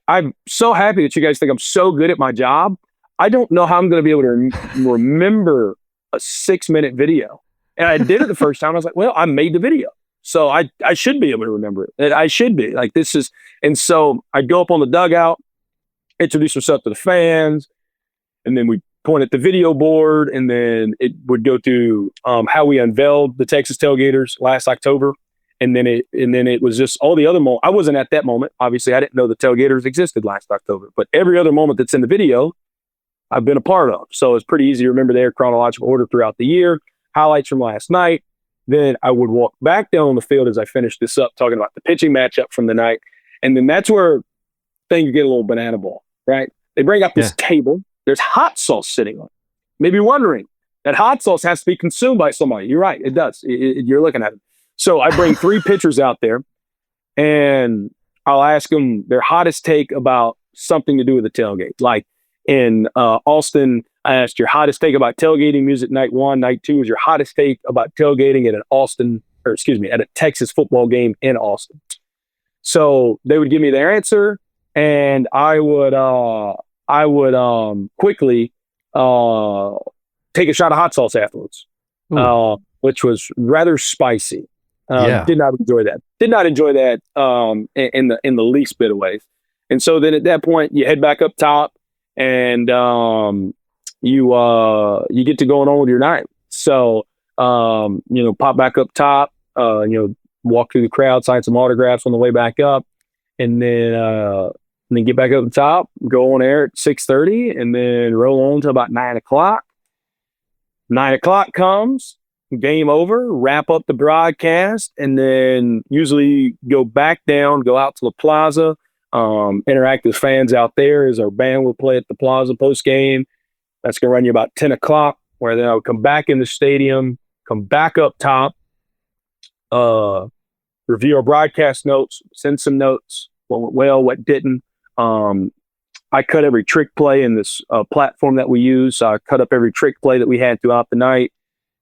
I'm so happy that you guys think I'm so good at my job. I don't know how I'm going to be able to remember a 6-minute video. And I did it the first time. I was like, well, I made the video, so I should be able to remember it. I should be like, this is, and so I'd go up on the dugout, introduce myself to the fans, and then we point at the video board, and then it would go to how we unveiled the Texas Tailgators last October. And then it was just all the other moments. I wasn't at that moment. Obviously, I didn't know the Tailgators existed last October, but every other moment that's in the video, I've been a part of. So it's pretty easy to remember their chronological order throughout the year, highlights from last night. Then I would walk back down on the field as I finished this up, talking about the pitching matchup from the night. And then that's where things get a little banana ball, right? They bring up this table. There's hot sauce sitting on it. Maybe wondering, that hot sauce has to be consumed by somebody. You're right, it does. You're looking at it. So I bring 3 pitchers out there, and I'll ask them their hottest take about something to do with the tailgate. Like in Austin, I asked your hottest take about tailgating music night 1. Night 2 is your hottest take about tailgating at at a Texas football game in Austin. So they would give me their answer, and I would quickly take a shot of hot sauce afterwards, which was rather spicy. Did not enjoy that in the least bit of ways. And so then at that point, you head back up top, and you get to going on with your night. So pop back up top, walk through the crowd, sign some autographs on the way back up, and then get back up the top, go on air at 6:30, and then roll on to about 9 o'clock. 9 o'clock comes, game over, wrap up the broadcast, and then usually go back down, go out to the plaza, interact with fans out there as our band will play at the plaza post game. That's going to run you about 10 o'clock, where then I'll come back in the stadium, come back up top, review our broadcast notes, send some notes, what went well, what didn't. I cut every trick play in this platform that we use. So I cut up every trick play that we had throughout the night.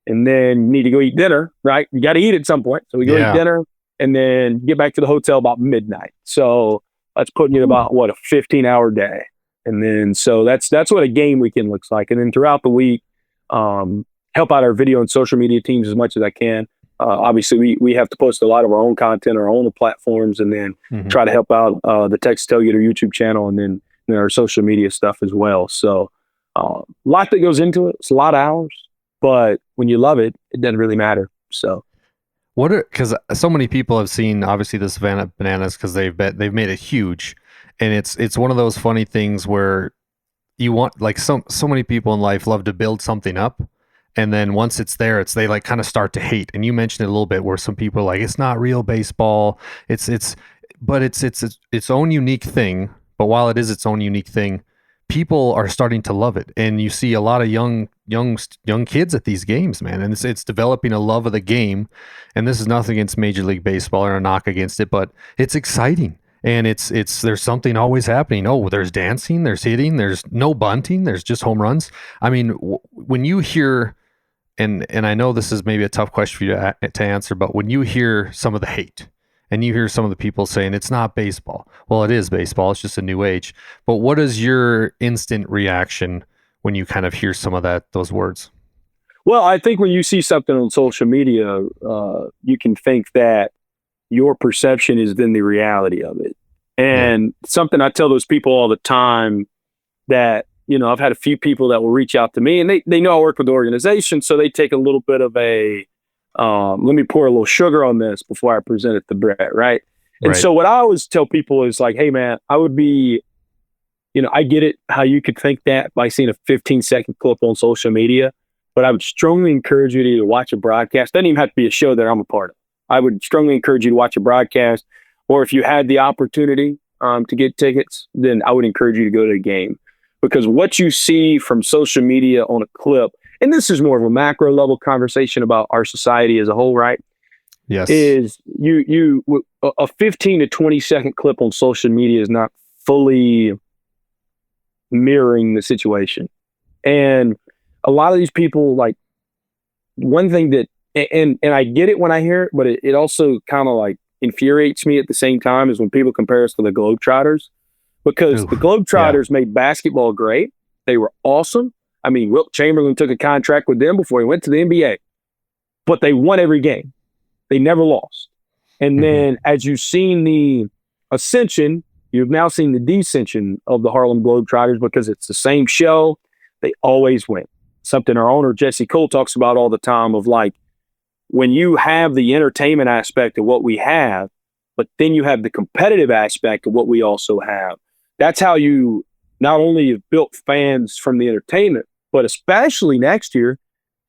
And then you need to go eat dinner, right? You got to eat at some point. So we go eat dinner and then get back to the hotel about midnight. So that's putting you about, a 15-hour day. And then so that's what a game weekend looks like. And then throughout the week, help out our video and social media teams as much as I can. Obviously, we have to post a lot of our own content, our own platforms, and then try to help out the Texas Tailgater YouTube channel, and then our social media stuff as well. So a lot that goes into it. It's a lot of hours, but when you love it, it doesn't really matter. So because so many people have seen obviously the Savannah Bananas because they've made it huge, and it's one of those funny things where you want, like, so many people in life love to build something up. And then once it's there, they like kind of start to hate. And you mentioned it a little bit where some people are like, it's not real baseball. But it's its own unique thing. But while it is its own unique thing, people are starting to love it. And you see a lot of young kids at these games, man. And it's developing a love of the game. And this is nothing against Major League Baseball or a knock against it, but it's exciting. And there's something always happening. Oh, there's dancing, there's hitting, there's no bunting, there's just home runs. I mean, when you hear, and I know this is maybe a tough question for you to answer, but when you hear some of the hate and you hear some of the people saying it's not baseball, well, it is baseball. It's just a new age. But what is your instant reaction when you kind of hear some of those words? Well, I think when you see something on social media, you can think that your perception is then the reality of it. And something I tell those people all the time, that, I've had a few people that will reach out to me, and they know I work with the organization, so they take a little bit of a, let me pour a little sugar on this before I present it to Brett, right? And so what I always tell people is like, hey, man, I would be, I get it how you could think that by seeing a 15-second clip on social media, but I would strongly encourage you to either watch a broadcast. Doesn't even have to be a show that I'm a part of. I would strongly encourage you to watch a broadcast, or if you had the opportunity to get tickets, then I would encourage you to go to the game. Because what you see from social media on a clip, and this is more of a macro level conversation about our society as a whole, right? Yes. Is a 15 to 20 second clip on social media is not fully mirroring the situation. And a lot of these people, like, one thing that, and I get it when I hear it, but it also kind of like infuriates me at the same time, is when people compare us to the Globetrotters, because the Globetrotters made basketball great. They were awesome. I mean, Wilt Chamberlain took a contract with them before he went to the NBA, but they won every game. They never lost. And then as you've seen the ascension, you've now seen the descension of the Harlem Globetrotters, because it's the same show. They always win. Something our owner, Jesse Cole, talks about all the time, of like, when you have the entertainment aspect of what we have, but then you have the competitive aspect of what we also have. That's how you not only have built fans from the entertainment, but especially next year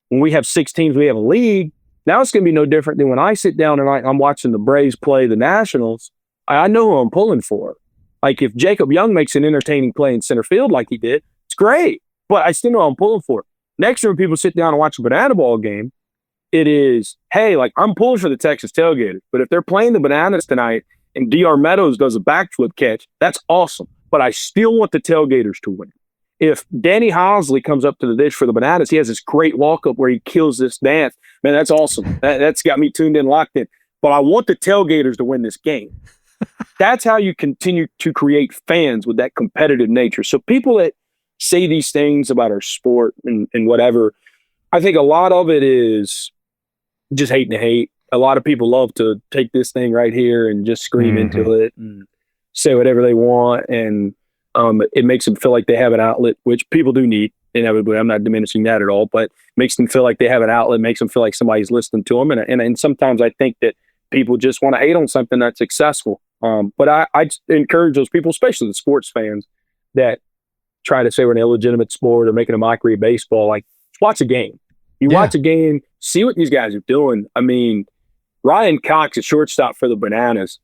when we have 6 teams, we have a league. Now it's going to be no different than when I sit down and I'm watching the Braves play the Nationals. I know who I'm pulling for. Like, if Jacob Young makes an entertaining play in center field like he did, it's great. But I still know who I'm pulling for. Next year, when people sit down and watch a Banana Ball game, it is, hey, like, I'm pulling for the Texas Tailgators. But if they're playing the Bananas tonight and DR Meadows does a backflip catch, that's awesome. But I still want the Tailgaters to win. If Danny Hosley comes up to the dish for the Bananas, he has this great walk-up where he kills this dance. Man, that's awesome. That's got me tuned in, locked in. But I want the Tailgaters to win this game. That's how you continue to create fans with that competitive nature. So people that say these things about our sport and whatever, I think a lot of it is just hating to hate. A lot of people love to take this thing right here and just scream into it and say whatever they want. And it makes them feel like they have an outlet, which people do need, inevitably. I'm not diminishing that at all, but makes them feel like they have an outlet, makes them feel like somebody's listening to them. And sometimes I think that people just want to hate on something that's successful. But I encourage those people, especially the sports fans, that try to say we're an illegitimate sport or making a mockery of baseball. Like, watch a game. You watch a game, see what these guys are doing. I mean, Ryan Cox, a shortstop for the Bananas.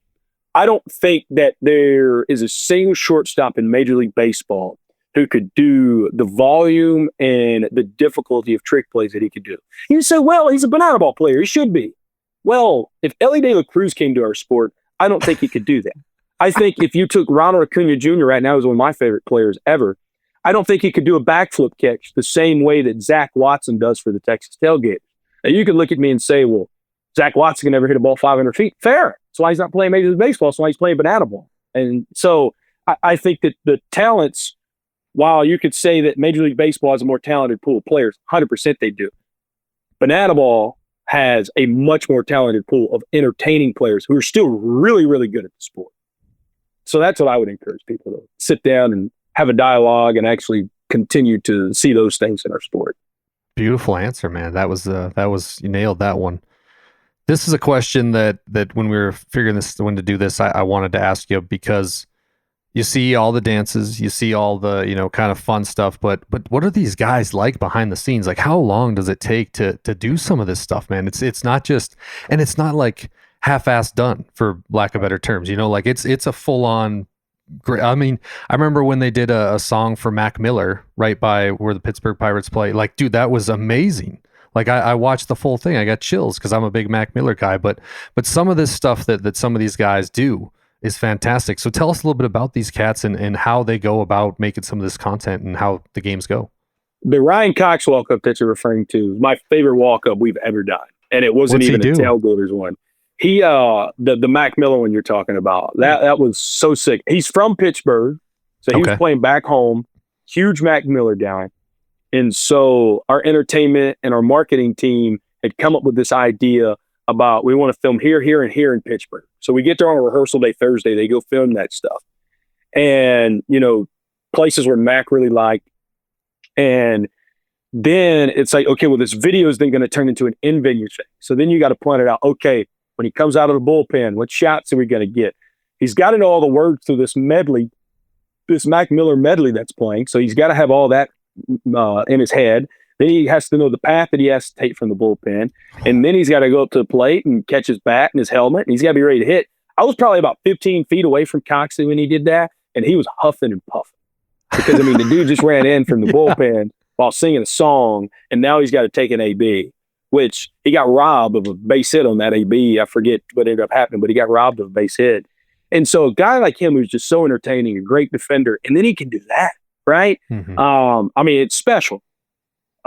I don't think that there is a single shortstop in Major League Baseball who could do the volume and the difficulty of trick plays that he could do. You say, well, he's a Banana Ball player. He should be. Well, if Ellie De La Cruz came to our sport, I don't think he could do that. I think if you took Ronald Acuna Jr. right now, who's one of my favorite players ever, I don't think he could do a backflip catch the same way that Zach Watson does for the Texas Tailgaters. Now, you could look at me and say, well, Zach Watson can never hit a ball 500 feet. Fair. That's why he's not playing Major League Baseball. That's why he's playing Banana Ball. And so I think that the talents, while you could say that Major League Baseball has a more talented pool of players, 100% they do. Banana Ball has a much more talented pool of entertaining players who are still really, really good at the sport. So that's what I would encourage people to sit down and have a dialogue and actually continue to see those things in our sport. Beautiful answer, man. That was you nailed that one. This is a question that when we were figuring this when to do this, I wanted to ask you, because you see all the dances, you see all the, kind of fun stuff, but what are these guys like behind the scenes? Like, how long does it take to do some of this stuff, man? It's not just, and it's not like half-assed done, for lack of better terms, like it's a full-on great. I mean, I remember when they did a song for Mac Miller right by where the Pittsburgh Pirates play. Like, dude, that was amazing. Like, I watched the full thing. I got chills because I'm a big Mac Miller guy. But some of this stuff that some of these guys do is fantastic. So tell us a little bit about these cats and how they go about making some of this content and how the games go. The Ryan Cox walk-up that you're referring to is my favorite walk-up we've ever done. And it wasn't even a Tailgaters one. He, the Mac Miller one you're talking about, that was so sick. He's from Pittsburgh, so he was playing back home. Huge Mac Miller guy. And so our entertainment and our marketing team had come up with this idea about, we want to film here, here, and here in Pittsburgh. So we get there on a rehearsal day Thursday. They go film that stuff. And, places where Mac really liked, And then it's like, okay, well, this video is then going to turn into an in-venue thing. So then you got to point it out. Okay, when he comes out of the bullpen, what shots are we going to get? He's got to know all the words through this medley, this Mac Miller medley that's playing. So he's got to have all that in his head. Then he has to know the path that he has to take from the bullpen. And then he's got to go up to the plate and catch his bat and his helmet. And he's got to be ready to hit. I was probably about 15 feet away from Coxey when he did that. And he was huffing and puffing. Because, I mean, the dude just ran in from the bullpen while singing a song. And now he's got to take an AB, which he got robbed of a base hit on that AB. I forget what ended up happening, but he got robbed of a base hit. And so a guy like him who's just so entertaining, a great defender, and then he can do that, right? Mm-hmm. I mean, it's special.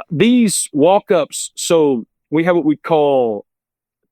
These walk-ups, so we have what we call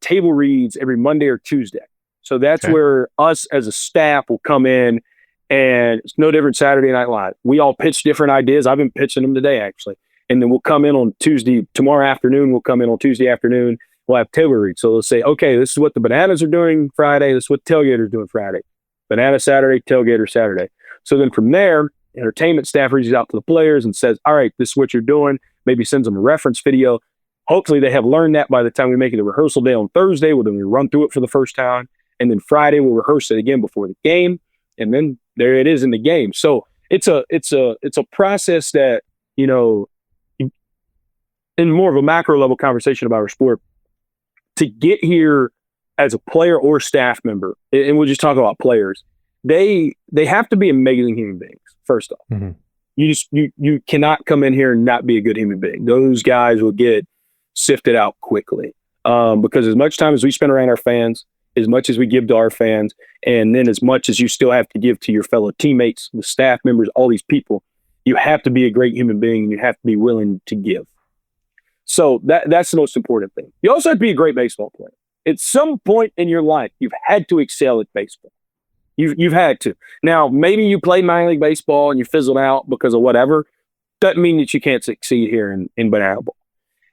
table reads every Monday or Tuesday. So that's where us as a staff will come in, and it's no different Saturday Night Live. We all pitch different ideas. I've been pitching them today, actually. And then we'll come in on Tuesday, tomorrow afternoon, we'll come in on Tuesday afternoon, we'll have table reads. So they'll say, okay, this is what the Bananas are doing Friday, this is what Tailgaters are doing Friday. Banana Saturday, Tailgater Saturday. So then from there, entertainment staff reaches out to the players and says, all right, this is what you're doing. Maybe sends them a reference video. Hopefully they have learned that by the time we make it a rehearsal day on Thursday. Well, then we run through it for the first time. And then Friday we'll rehearse it again before the game. And then there it is in the game. So it's a process that, you know, in more of a macro level conversation about our sport, to get here as a player or staff member, and we'll just talk about players, they have to be amazing human beings, first off. Mm-hmm. You cannot come in here and not be a good human being. Those guys will get sifted out quickly. Because as much time as we spend around our fans, as much as we give to our fans, and then as much as you still have to give to your fellow teammates, the staff members, all these people, you have to be a great human being and you have to be willing to give. So that's the most important thing. You also have to be a great baseball player. At some point in your life, you've had to excel at baseball. You've had to. Now, maybe you played minor league baseball and you fizzled out because of whatever. Doesn't mean that you can't succeed here in Banana Ball.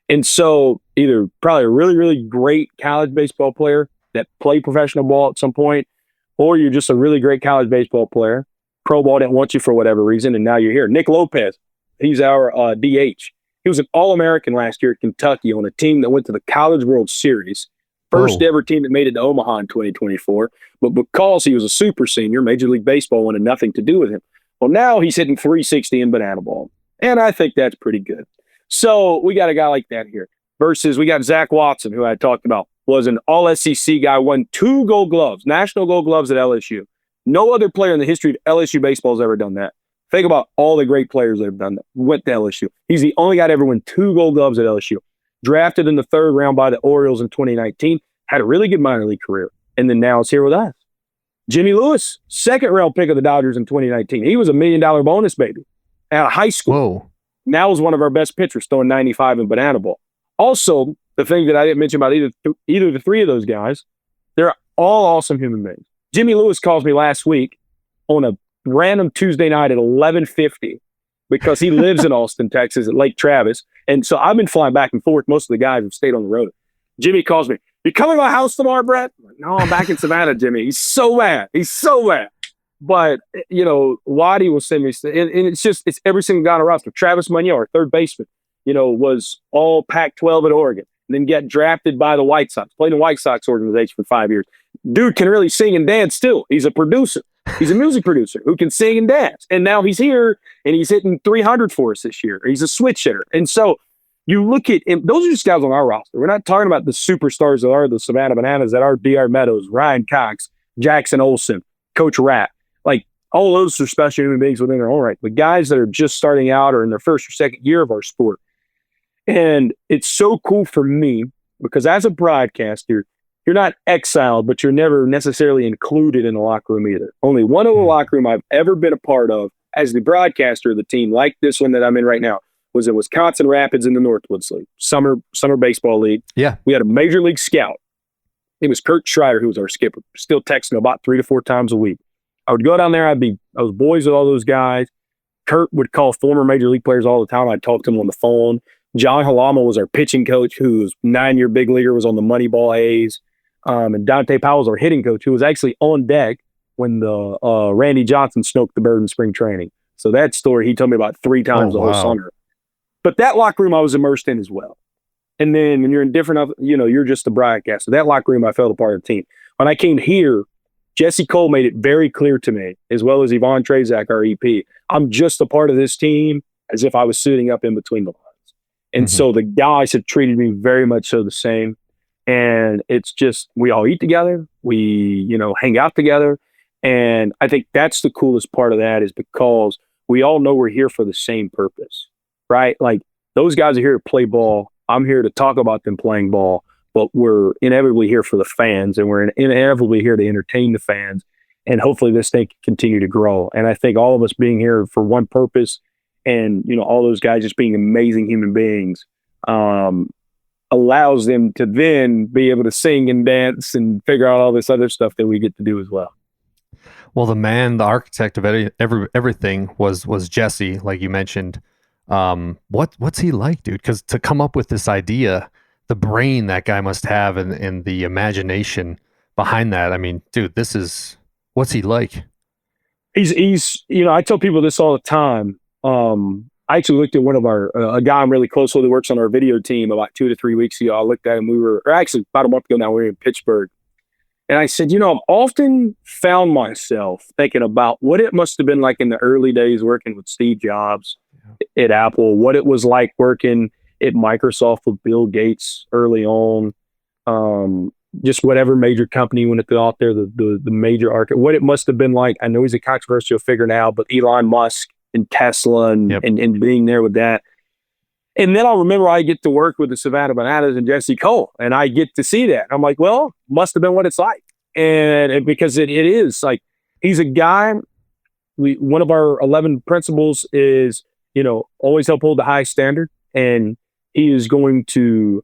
And so either probably a really, really great college baseball player that played professional ball at some point, or you're just a really great college baseball player. Pro ball didn't want you for whatever reason, and now you're here. Nick Lopez, he's our DH. He was an All-American last year at Kentucky on a team that went to the College World Series. First ever team that made it to Omaha in 2024. But because he was a super senior, Major League Baseball wanted nothing to do with him. Well, now he's hitting 360 in Banana Ball. And I think that's pretty good. So we got a guy like that here. Versus we got Zach Watson, who I talked about, was an all-SEC guy, won 2 Gold Gloves, national Gold Gloves at LSU. No other player in the history of LSU baseball has ever done that. Think about all the great players that have done that, went to LSU. He's the only guy to ever win 2 Gold Gloves at LSU. Drafted in the 3rd round by the Orioles in 2019, had a really good minor league career, and then now is here with us. Jimmy Lewis, 2nd round pick of the Dodgers in 2019. He was $1 million bonus baby out of high school. Whoa. Now is one of our best pitchers, throwing 95 in Banana Ball. Also, the thing that I didn't mention about either the 3 of those guys, they're all awesome human beings. Jimmy Lewis calls me last week on a random Tuesday night at 11:50 because he lives in Austin, Texas at Lake Travis. And so I've been flying back and forth. Most of the guys have stayed on the road. Jimmy calls me, "You coming to my house tomorrow, Brett?" I'm like, "No, I'm back in Savannah, Jimmy." He's so mad. But, you know, Waddy will send me, and it's every single guy on the roster. Travis Munoz, our 3rd baseman, you know, was all Pac-12 at Oregon, and then got drafted by the White Sox, played in the White Sox organization for 5 years. Dude can really sing and dance still. He's a producer. He's a music producer who can sing and dance. And now he's here, and he's hitting 300 for us this year. He's a switch hitter. And so you look at him, those are just guys on our roster. We're not talking about the superstars that are the Savannah Bananas, that are D.R. Meadows, Ryan Cox, Jackson Olsen, Coach Rapp. Like, all those are special human beings within their own right. But guys that are just starting out or in their 1st or 2nd year of our sport. And it's so cool for me because as a broadcaster, you're not exiled, but you're never necessarily included in the locker room either. Only one other locker room I've ever been a part of as the broadcaster of the team, like this one that I'm in right now, was in Wisconsin Rapids in the Northwoods League, summer baseball league. Yeah. We had a major league scout. It was Kurt Schreier, who was our skipper. Still texting about 3 to 4 times a week. I would go down there. I was boys with all those guys. Kurt would call former major league players all the time. I'd talk to them on the phone. John Halama was our pitching coach, who was 9-year big leaguer, was on the Moneyball A's. And Dante Powell was our hitting coach, who was actually on deck when the Randy Johnson smoked the bird in spring training. So that story he told me about 3 times the whole summer. But that locker room I was immersed in as well. And then when you're in different, you're just the broadcast. So that locker room, I felt a part of the team. When I came here, Jesse Cole made it very clear to me, as well as Yvonne Trezak, our EP, I'm just a part of this team as if I was sitting up in between the lines. And so the guys have treated me very much so the same. And it's just, we all eat together. We, hang out together. And I think that's the coolest part of that, is because we all know we're here for the same purpose, right? Like, those guys are here to play ball. I'm here to talk about them playing ball, but we're inevitably here for the fans, and we're inevitably here to entertain the fans. And hopefully this thing can continue to grow. And I think all of us being here for one purpose, and, all those guys just being amazing human beings, allows them to then be able to sing and dance and figure out all this other stuff that we get to do as well. Well, the architect of everything was Jesse, like you mentioned. What's he like, dude? Because to come up with this idea, the brain that guy must have, and the imagination behind that. I mean, dude, what's he like? He's I tell people this all the time. I actually looked at one of a guy I'm really close with who works on our video team about 2 to 3 weeks ago. I looked at him. Actually about a month ago now, we were in Pittsburgh. And I said, I've often found myself thinking about what it must have been like in the early days working with Steve Jobs at Apple, what it was like working at Microsoft with Bill Gates early on, just whatever major company when it got out there, the major architect, what it must have been like. I know he's a controversial figure now, but Elon Musk and Tesla and being there with that. And then I'll remember I get to work with the Savannah Bananas and Jesse Cole, and I get to see that. I'm like, well, must have been what it's like. And because it is like, he's a guy, one of our 11 principles is, always uphold the high standard. And he is going to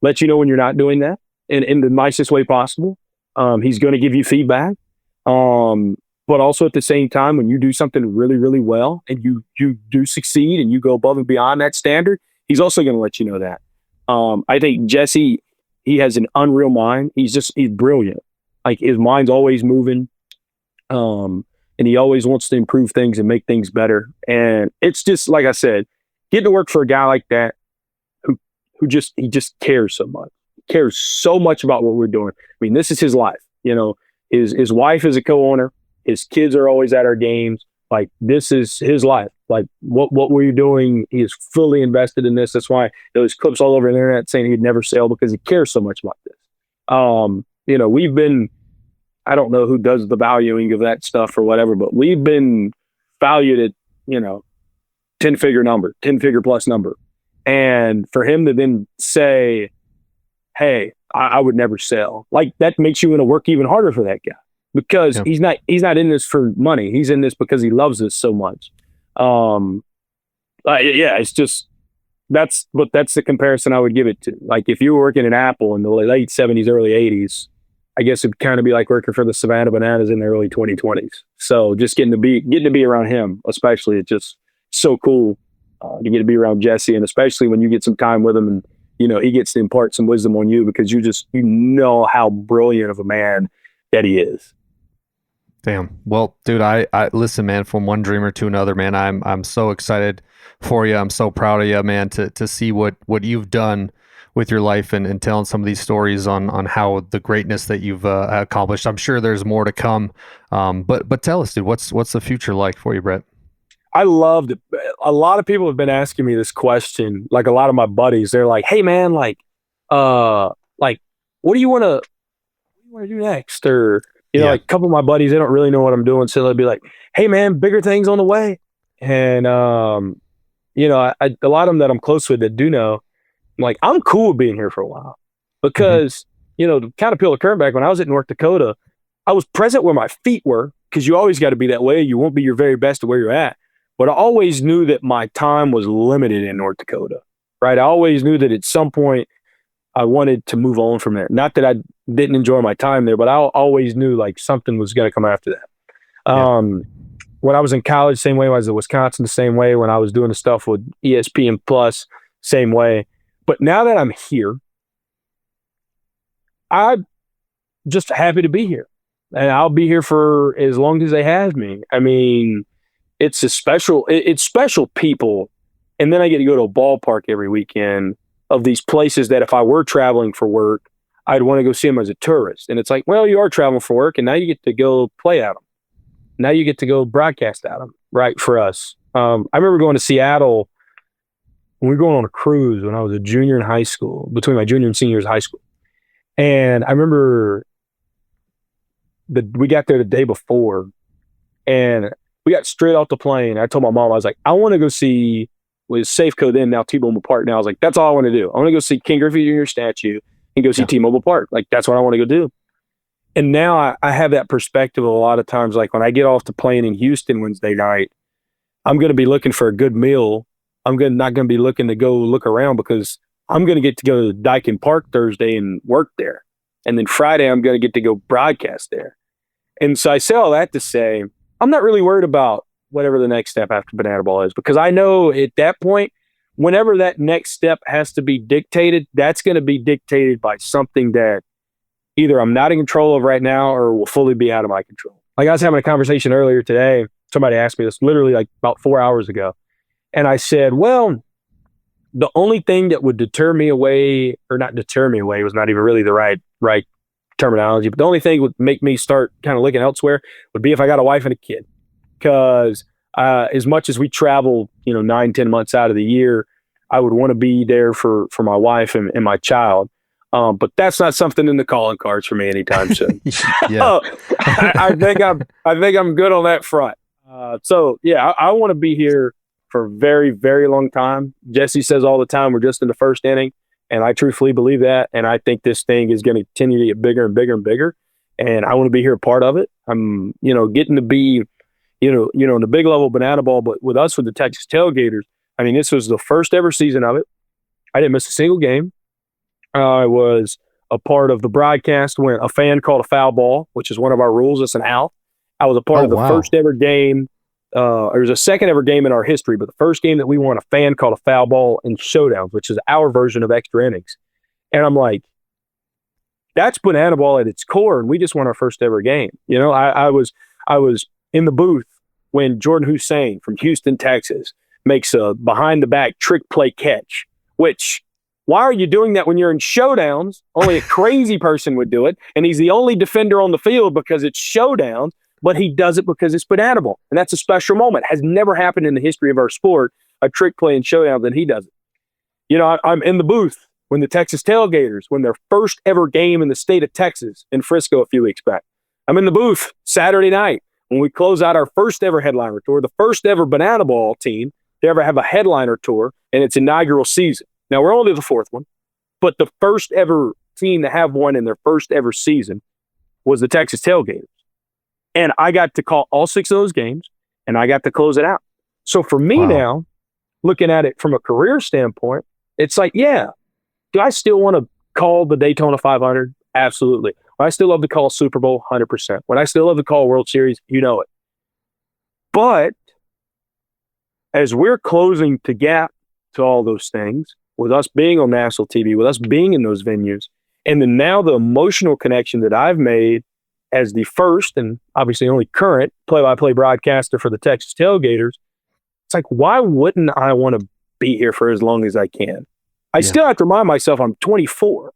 let you know when you're not doing that in the nicest way possible. He's going to give you feedback. But also at the same time, when you do something really, really well and you do succeed and you go above and beyond that standard, he's also going to let you know that. I think Jesse, he has an unreal mind. He's brilliant. Like, his mind's always moving. And he always wants to improve things and make things better. And it's just, like I said, getting to work for a guy like that who just cares so much. He cares so much about what we're doing. I mean, this is his life. His wife is a co-owner. His kids are always at our games. Like, this is his life. Like, what we're doing, he is fully invested in this. That's why those clips all over the internet saying he'd never sail, because he cares so much about this. We've been, I don't know who does the valuing of that stuff or whatever, but we've been valued at, 10-figure plus number. And for him to then say, hey, I would never sell, like, that makes you want to work even harder for that guy. Because he's not in this for money. He's in this because he loves this so much. It's just, that's the comparison I would give it to. Like, if you were working at Apple in the late 70s, early 80s, I guess it'd kind of be like working for the Savannah Bananas in the early 2020s. So just getting to be around him, especially, it's just so cool to get to be around Jesse, and especially when you get some time with him and, he gets to impart some wisdom on you, because you know how brilliant of a man that he is. Damn. Well, dude, I listen, man, from one dreamer to another, man. I'm so excited for you. I'm so proud of you, man, to see what you've done with your life and telling some of these stories on how the greatness that you've accomplished. I'm sure there's more to come. But tell us, dude, what's the future like for you, Brett? I loved it. A lot of people have been asking me this question. Like, a lot of my buddies, they're like, hey man, what do you want to do next? Or, like, a couple of my buddies, they don't really know what I'm doing. So they'll be like, hey man, bigger things on the way. And, a lot of them that I'm close with that do know, I'm like, I'm cool with being here for a while, because, to kind of peel the curtain back, when I was at North Dakota, I was present where my feet were, because you always got to be that way. You won't be your very best at where you're at. But I always knew that my time was limited in North Dakota, right? I always knew that at some point I wanted to move on from there. Not that I didn't enjoy my time there, but I always knew, like, something was going to come after that. When I was in college, same way. When I was at Wisconsin, the same way. When I was doing the stuff with ESPN Plus, same way. But now that I'm here, I'm just happy to be here. And I'll be here for as long as they have me. I mean, it's special people And then I get to go to a ballpark every weekend of these places that if I were traveling for work, I'd want to go see them as a tourist. And it's like, well, you are traveling for work, and now you get to go play at them. Now you get to go broadcast at them, right, for us. I remember going to Seattle when we were going on a cruise when I was a junior in high school, between my junior and senior years of high school. And I remember we got there the day before, and we got straight off the plane. I told my mom, I was like, I want to go see, was Safeco then, now T-Mobile Park. Now I was like, that's all I want to do. I want to go see King Griffey Jr. statue and go see T-Mobile Park. Like, that's what I want to go do. And now I have that perspective a lot of times. Like when I get off the plane in Houston Wednesday night, I'm going to be looking for a good meal. I'm not going to be looking to go look around because I'm going to get to go to Dyken Park Thursday and work there. And then Friday, I'm going to get to go broadcast there. And so I say all that to say, I'm not really worried about whatever the next step after Banana Ball is, because I know at that point, whenever that next step has to be dictated, that's going to be dictated by something that either I'm not in control of right now or will fully be out of my control. Like I was having a conversation earlier today. Somebody asked me this literally like about 4 hours ago. And I said, well, the only thing that would deter me away, or not deter me away, was not even really the right terminology, but the only thing would make me start kind of looking elsewhere would be if I got a wife and a kid. Because as much as we travel, 9-10 months out of the year, I would want to be there for my wife and my child. But that's not something in the calling cards for me anytime soon. Yeah. I think I'm good on that front. So yeah, I want to be here for a very, very long time. Jesse says all the time, we're just in the first inning. And I truthfully believe that. And I think this thing is going to continue to get bigger and bigger and bigger. And I want to be here a part of it. I'm, getting to be, in the big level Banana Ball, but with us, with the Texas Tailgaters, I mean, this was the first ever season of it. I didn't miss a single game. I was a part of the broadcast when a fan called a foul ball, which is one of our rules. It's an out. I was a part of the first ever game. It was a second ever game in our history, but the first game that we won, a fan called a foul ball in showdowns, which is our version of extra innings. And I'm like, that's Banana Ball at its core, and we just won our first ever game. I was in the booth when Jordan Hussein from Houston, Texas, makes a behind the back trick play catch, which, why are you doing that when you're in showdowns? Only a crazy person would do it. And he's the only defender on the field because it's showdowns, but he does it because it's Banana Ball. And that's a special moment. Has never happened in the history of our sport, a trick play in showdown, than he does it. I'm in the booth when the Texas Tailgators win their first ever game in the state of Texas in Frisco a few weeks back. I'm in the booth Saturday night when we close out our first ever headliner tour, the first ever Banana Ball team to ever have a headliner tour in its inaugural season. Now, we're only the fourth one, but the first ever team to have one in their first ever season was the Texas Tailgaters. And I got to call all 6 of those games, and I got to close it out. So for me now, looking at it from a career standpoint, it's like, yeah, do I still want to call the Daytona 500? Absolutely. Would I still love to call Super Bowl? 100%. Would I still love to call World Series? You know it. But as we're closing the gap to all those things, with us being on national TV, with us being in those venues, and then now the emotional connection that I've made as the first and obviously only current play-by-play broadcaster for the Texas Tailgaters, it's like, why wouldn't I want to be here for as long as I can? I still have to remind myself I'm 24.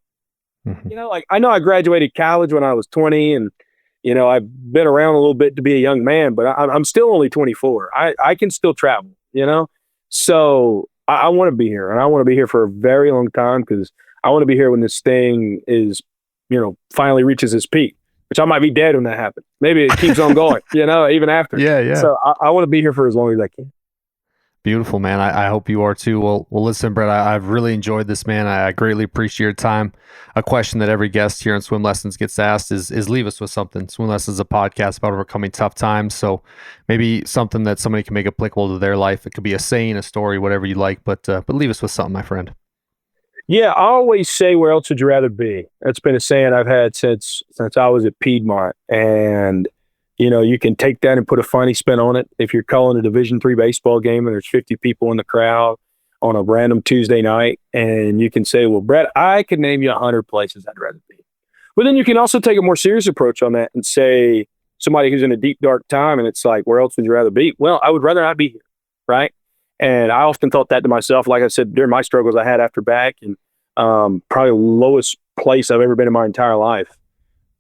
Mm-hmm. I know I graduated college when I was 20, and, I've been around a little bit to be a young man, but I'm still only 24. I can still travel, So I want to be here, and I want to be here for a very long time, because I want to be here when this thing is, finally reaches its peak, which I might be dead when that happens. Maybe it keeps on going, even after. Yeah. So I want to be here for as long as I can. Beautiful, man. I hope you are too. Well, listen, Brett, I've really enjoyed this, man. I greatly appreciate your time. A question that every guest here in Swim Lessons gets asked is leave us with something. Swim Lessons is a podcast about overcoming tough times. So maybe something that somebody can make applicable to their life. It could be a saying, a story, whatever you like, but leave us with something, my friend. Yeah, I always say, where else would you rather be? That's been a saying I've had since I was at Piedmont. And you can take that and put a funny spin on it. If you're calling a Division III baseball game and there's 50 people in the crowd on a random Tuesday night, and you can say, well, Brett, I could name you 100 places I'd rather be. But then you can also take a more serious approach on that and say, somebody who's in a deep, dark time, and it's like, where else would you rather be? Well, I would rather not be here, right? And I often thought that to myself, like I said, during my struggles I had after back, and probably the lowest place I've ever been in my entire life.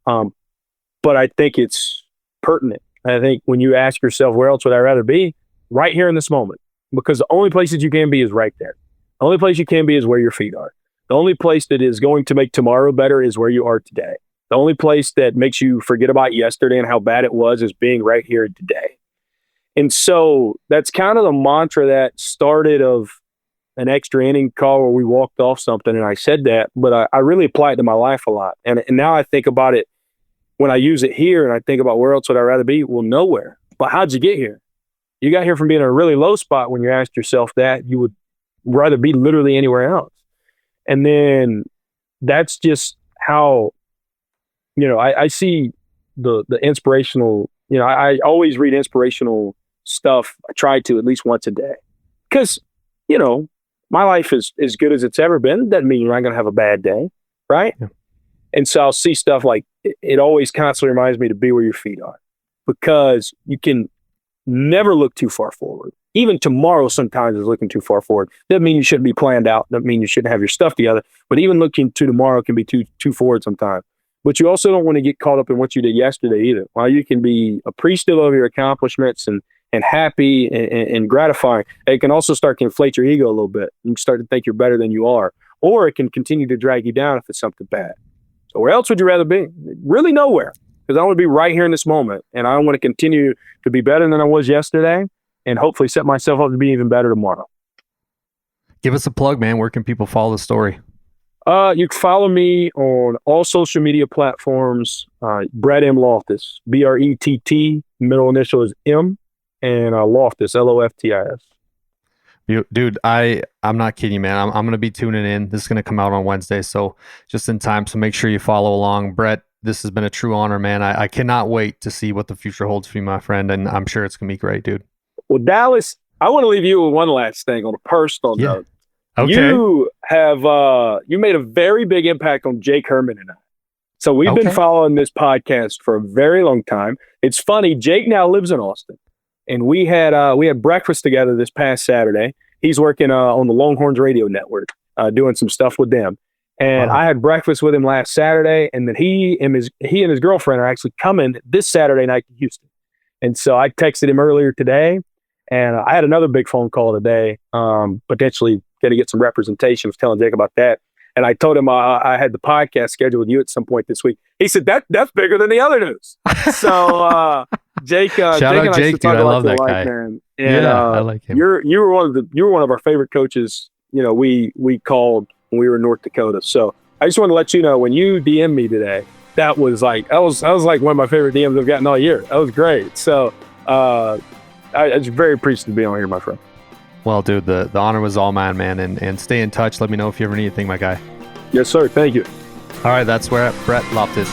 But I think it's pertinent. I think when you ask yourself, where else would I rather be? Right here in this moment. Because the only place that you can be is right there. The only place you can be is where your feet are. The only place that is going to make tomorrow better is where you are today. The only place that makes you forget about yesterday and how bad it was is being right here today. And so that's kind of the mantra that started of an extra inning call where we walked off something, and I said that, but I really apply it to my life a lot. And now I think about it when I use it here, and I think about where else would I rather be? Well, nowhere. But how'd you get here? You got here from being in a really low spot. When you asked yourself that, you would rather be literally anywhere else. And then that's just how, I see the inspirational, I always read inspirational stuff. I try to at least once a day, because, my life is as good as it's ever been. Doesn't mean you're not going to have a bad day, right? Yeah. And so I'll see stuff like it always constantly reminds me to be where your feet are, because you can never look too far forward. Even tomorrow sometimes is looking too far forward. Doesn't mean you shouldn't be planned out. Doesn't mean you shouldn't have your stuff together. But even looking to tomorrow can be too forward sometimes. But you also don't want to get caught up in what you did yesterday either. While you can be appreciative of your accomplishments and happy and gratifying, it can also start to inflate your ego a little bit. You can start to think you're better than you are. Or it can continue to drag you down if it's something bad. So where else would you rather be? Really nowhere. Because I want to be right here in this moment. And I want to continue to be better than I was yesterday, and hopefully set myself up to be even better tomorrow. Give us a plug, man. Where can people follow the story? You can follow me on all social media platforms. Brett M. Loftis, BRETT, middle initial is M, and Loftis, LOFTIS. Dude, I'm not kidding you, man. I'm going to be tuning in. This is going to come out on Wednesday, so just in time. So make sure you follow along. Brett, this has been a true honor, man. I cannot wait to see what the future holds for you, my friend, and I'm sure it's going to be great, dude. Well, Dallas, I want to leave you with one last thing on a personal note. Okay. You have you made a very big impact on Jake Herman and I. So we've been following this podcast for a very long time. It's funny, Jake now lives in Austin, and we had breakfast together this past Saturday. He's working on the Longhorns radio network, doing some stuff with them. And I had breakfast with him last Saturday, and then he and his girlfriend are actually coming this Saturday night to Houston. And so I texted him earlier today, and I had another big phone call today, potentially going to get some representation. I was telling Jake about that. And I told him I had the podcast scheduled with you at some point this week. He said, that's bigger than the other news. So Jake, shout out Jake, dude. I love that guy. Man. And, I like him. You were one of our favorite coaches. We called when we were in North Dakota. So I just want to let you know, when you DM'd me today, that was like one of my favorite DMs I've gotten all year. That was great. So I'm very appreciative to be on here, my friend. Well, dude, the honor was all mine, man. And stay in touch. Let me know if you ever need anything, my guy. Yes, sir. Thank you. All right, that's where Brett Loftis.